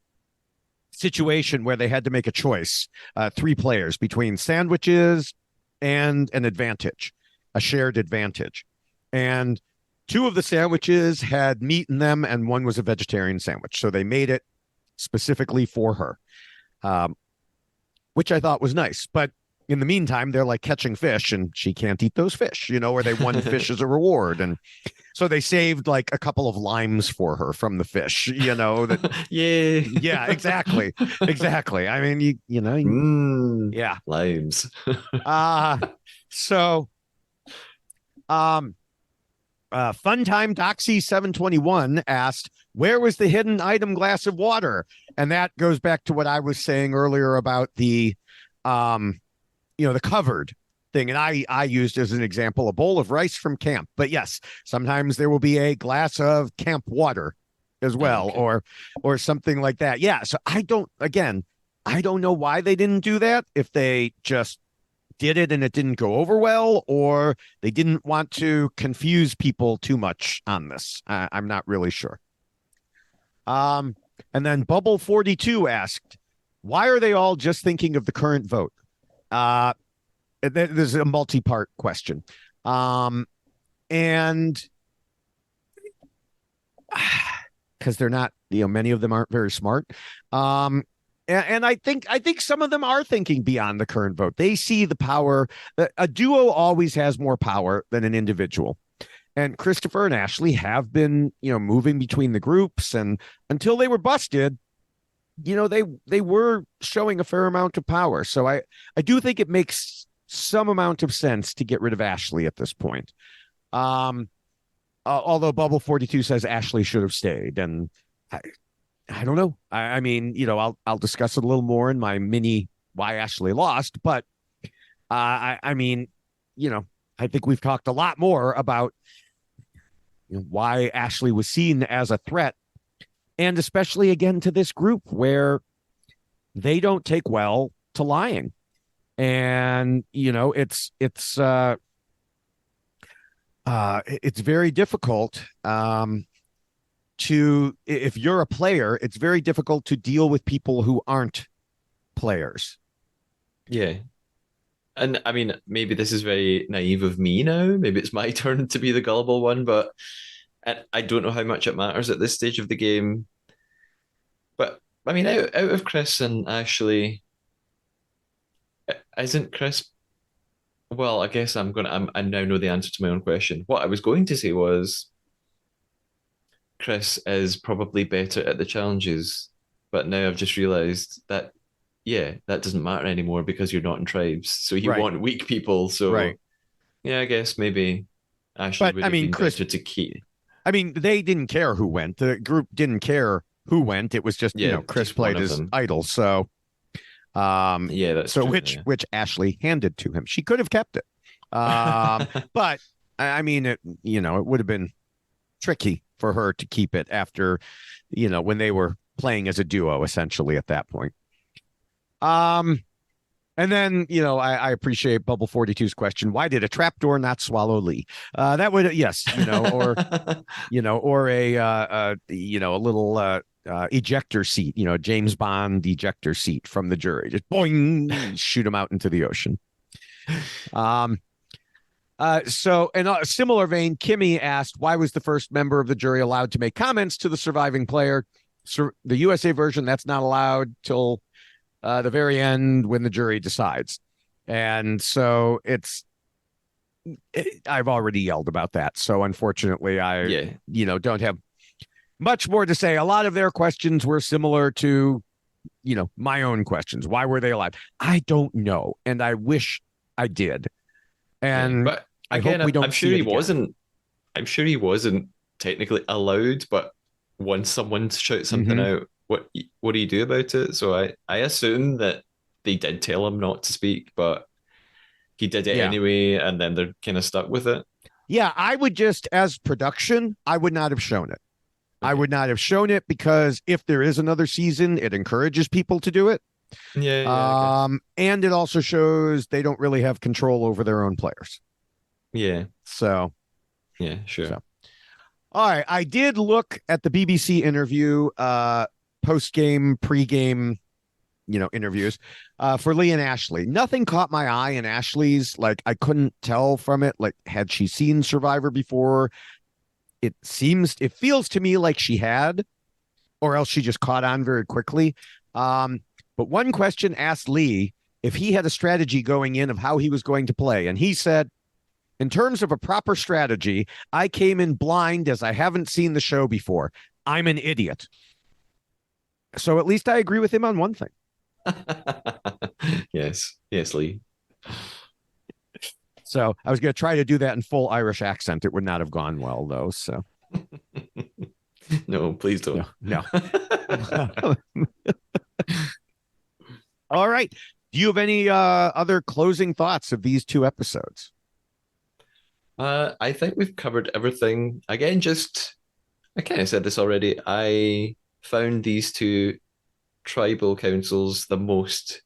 situation where they had to make a choice, three players between sandwiches and an advantage, a shared advantage. And two of the sandwiches had meat in them, and one was a vegetarian sandwich. So they made it specifically for her, um, which I thought was nice. But in the meantime, they're like catching fish, and she can't eat those fish, or they won fish as a reward. And so they saved like a couple of limes for her from the fish, that Yay. yeah, exactly. Exactly. I mean, yeah. Limes. Uh so um Funtime Doxy 721 asked, where was the hidden item glass of water? And that goes back to what I was saying earlier about the the covered thing. And I used as an example a bowl of rice from camp. But yes, sometimes there will be a glass of camp water as well, Okay. or something like that. Yeah. So I don't know why they didn't do that. If they just did it and it didn't go over well, or they didn't want to confuse people too much on this. I'm not really sure. And then Bubble 42 asked, why are they all just thinking of the current vote? There's a multi-part question. And because they're not, many of them aren't very smart. And I think some of them are thinking beyond the current vote. They see the power. A duo always has more power than an individual. And Christopher and Ashley have been, moving between the groups, and until they were busted, they were showing a fair amount of power. So I do think it makes some amount of sense to get rid of Ashley at this point. Although Bubble 42 says Ashley should have stayed, and I don't know. I mean, I'll discuss it a little more in my mini why Ashley lost, but I mean, I think we've talked a lot more about why Ashley was seen as a threat, and especially again to this group where they don't take well to lying, and it's very difficult. If you're a player, it's very difficult to deal with people who aren't players. Yeah. And I mean, maybe this is very naive of me now. Maybe it's my turn to be the gullible one, but I don't know how much it matters at this stage of the game. But I mean, out of Chris and Ashley, isn't Chris? Well, I guess I now know the answer to my own question. What I was going to say was Chris is probably better at the challenges, but now I've just realized that yeah, that doesn't matter anymore because you're not in tribes. So you Right. want weak people. So Right. yeah, I guess maybe Ashley But would I have mean, been Chris, better to keep. they didn't care who went. The group didn't care who went. It was just, Yeah, Chris just one played of his them. idol. So, Yeah, that's so true. which Ashley handed to him. She could have kept it. Yeah. But I mean, it would have been tricky for her to keep it after, when they were playing as a duo, essentially at that point. And then, I appreciate Bubble 42's question. Why did a trapdoor not swallow Lee? That would, yes, or a little ejector seat, James Bond ejector seat from the jury. Just boing, shoot him out into the ocean. So in a similar vein, Kimmy asked, why was the first member of the jury allowed to make comments to the surviving player? So the USA version, that's not allowed till the very end when the jury decides. And so I've already yelled about that. So unfortunately, Yeah. don't have much more to say. A lot of their questions were similar to, my own questions. Why were they alive? I don't know. And I wish I did. Yeah. And But I hope again, we I'm don't sure see it he again. wasn't. I'm sure he wasn't technically allowed, but once someone shouts something Hmm. out, what do you do about it? So I assume that they did tell him not to speak, but he did it Yeah. anyway, and then they're kind of stuck with it. Yeah. I would just, as production, I would not have shown it. I Okay. would not have shown it because if there is another season, it encourages people to do it. Yeah, yeah, I guess. And it also shows they don't really have control over their own players. Yeah, So, yeah, sure. so all right. I did look at the BBC interview, post game, pre game, interviews, for Lee and Ashley. Nothing caught my eye in Ashley's. Like, I couldn't tell from it. Like, had she seen Survivor before? It feels to me like she had, or else she just caught on very quickly. But one question asked Lee if he had a strategy going in of how he was going to play. And he said, in terms of a proper strategy, I came in blind as I haven't seen the show before. I'm an idiot. So at least I agree with him on one thing. Yes, yes, Lee. So I was going to try to do that in full Irish accent. It would not have gone well, though. So No, please no, don't. no. All right. Do you have any other closing thoughts of these two episodes? I think we've covered everything. Again, just I kind of said this already. I found these two tribal councils the most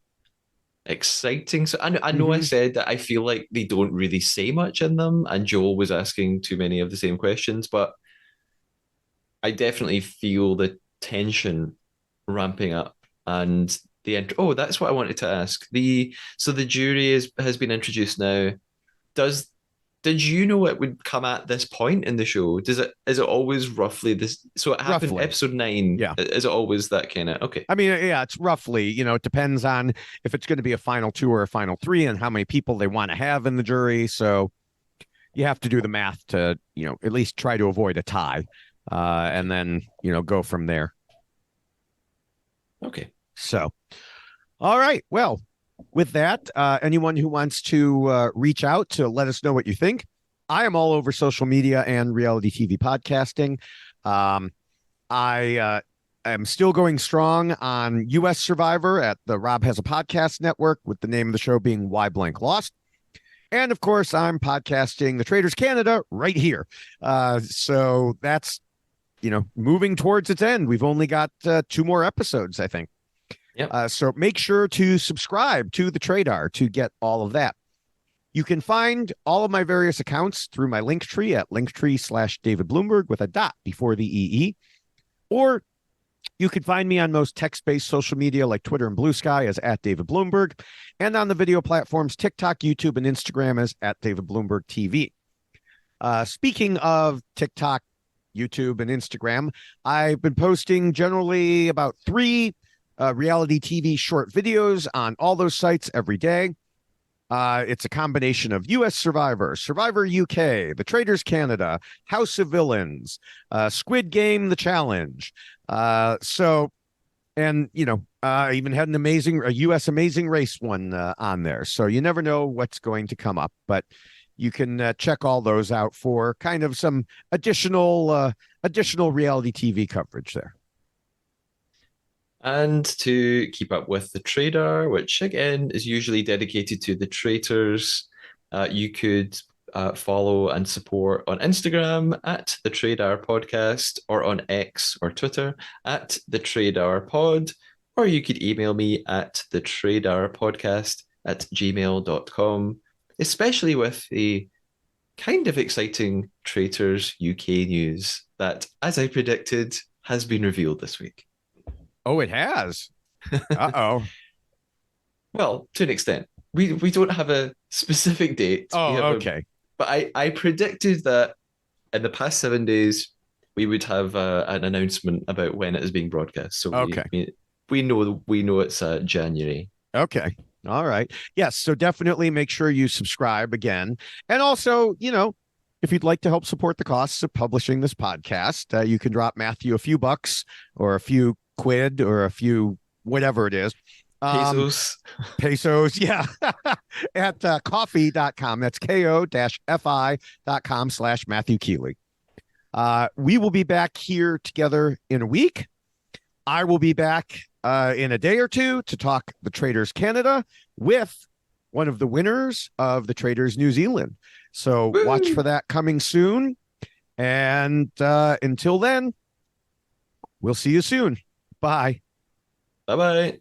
exciting. So I know I Mm-hmm. said that I feel like they don't really say much in them, and Joel was asking too many of the same questions, but I definitely feel the tension ramping up and oh, that's what I wanted to ask. The jury has been introduced now. Does did you know it would come at this point in the show? Is it always roughly this? So it happened Roughly. episode 9. Yeah. Is it always that kind of okay? I mean, yeah, it's roughly, it depends on if it's going to be a final two or a final three and how many people they want to have in the jury. So you have to do the math to, at least try to avoid a tie, and Okay. then, go from there. Okay. So, all right. Well, with that, anyone who wants to reach out to let us know what you think, I am all over social media and reality TV podcasting. Um, I am still going strong on U.S. Survivor at the Rob Has a Podcast Network, with the name of the show being Why Blank Lost. And of course, I'm podcasting The Traders Canada right here. So that's, moving towards its end. We've only got 2 more episodes, I think. Yep. So make sure to subscribe to the Tradar to get all of that. You can find all of my various accounts through my link tree at linktree/David Bloomberg with a dot before the EE. Or you can find me on most text-based social media like Twitter and Blue Sky as at David Bloomberg, and on the video platforms TikTok, YouTube, and Instagram as at David Bloomberg TV. Speaking of TikTok, YouTube, and Instagram, I've been posting generally about 3 reality TV short videos on all those sites every day. It's a combination of U.S. Survivor, Survivor UK, The Traders Canada, House of Villains, Squid Game, The Challenge. And I even had a U.S. Amazing Race one on there. So you never know what's going to come up, but you can check all those out for kind of some additional reality TV coverage there. And to keep up with the trader, which again is usually dedicated to the traders, you could follow and support on Instagram at the Trader Podcast, or on X or Twitter at the Trader Pod, or you could email me at the Trader Podcast at gmail.com, especially with the kind of exciting Traitors UK news that, as I predicted, has been revealed this week. Oh, it has. Uh-oh. Well, to an extent. We don't have a specific date. We Oh, have a okay. but I predicted that in the past 7 days we would have an announcement about when it is being broadcast. So Okay. we know it's January. Okay. All right. Yes. So definitely make sure you subscribe again. And also, if you'd like to help support the costs of publishing this podcast, you can drop Matthew a few bucks or a few quid or a few whatever it is. Um, Pesos. Pesos, yeah, at coffee.com. That's ko-fi.com/Matthew Keeley. We will be back here together in a week. I will be back in a day or two to talk the Traders Canada with one of the winners of the Traders New Zealand. So watch Woo! for that coming soon. And until then, we'll see you soon. Bye. Bye bye.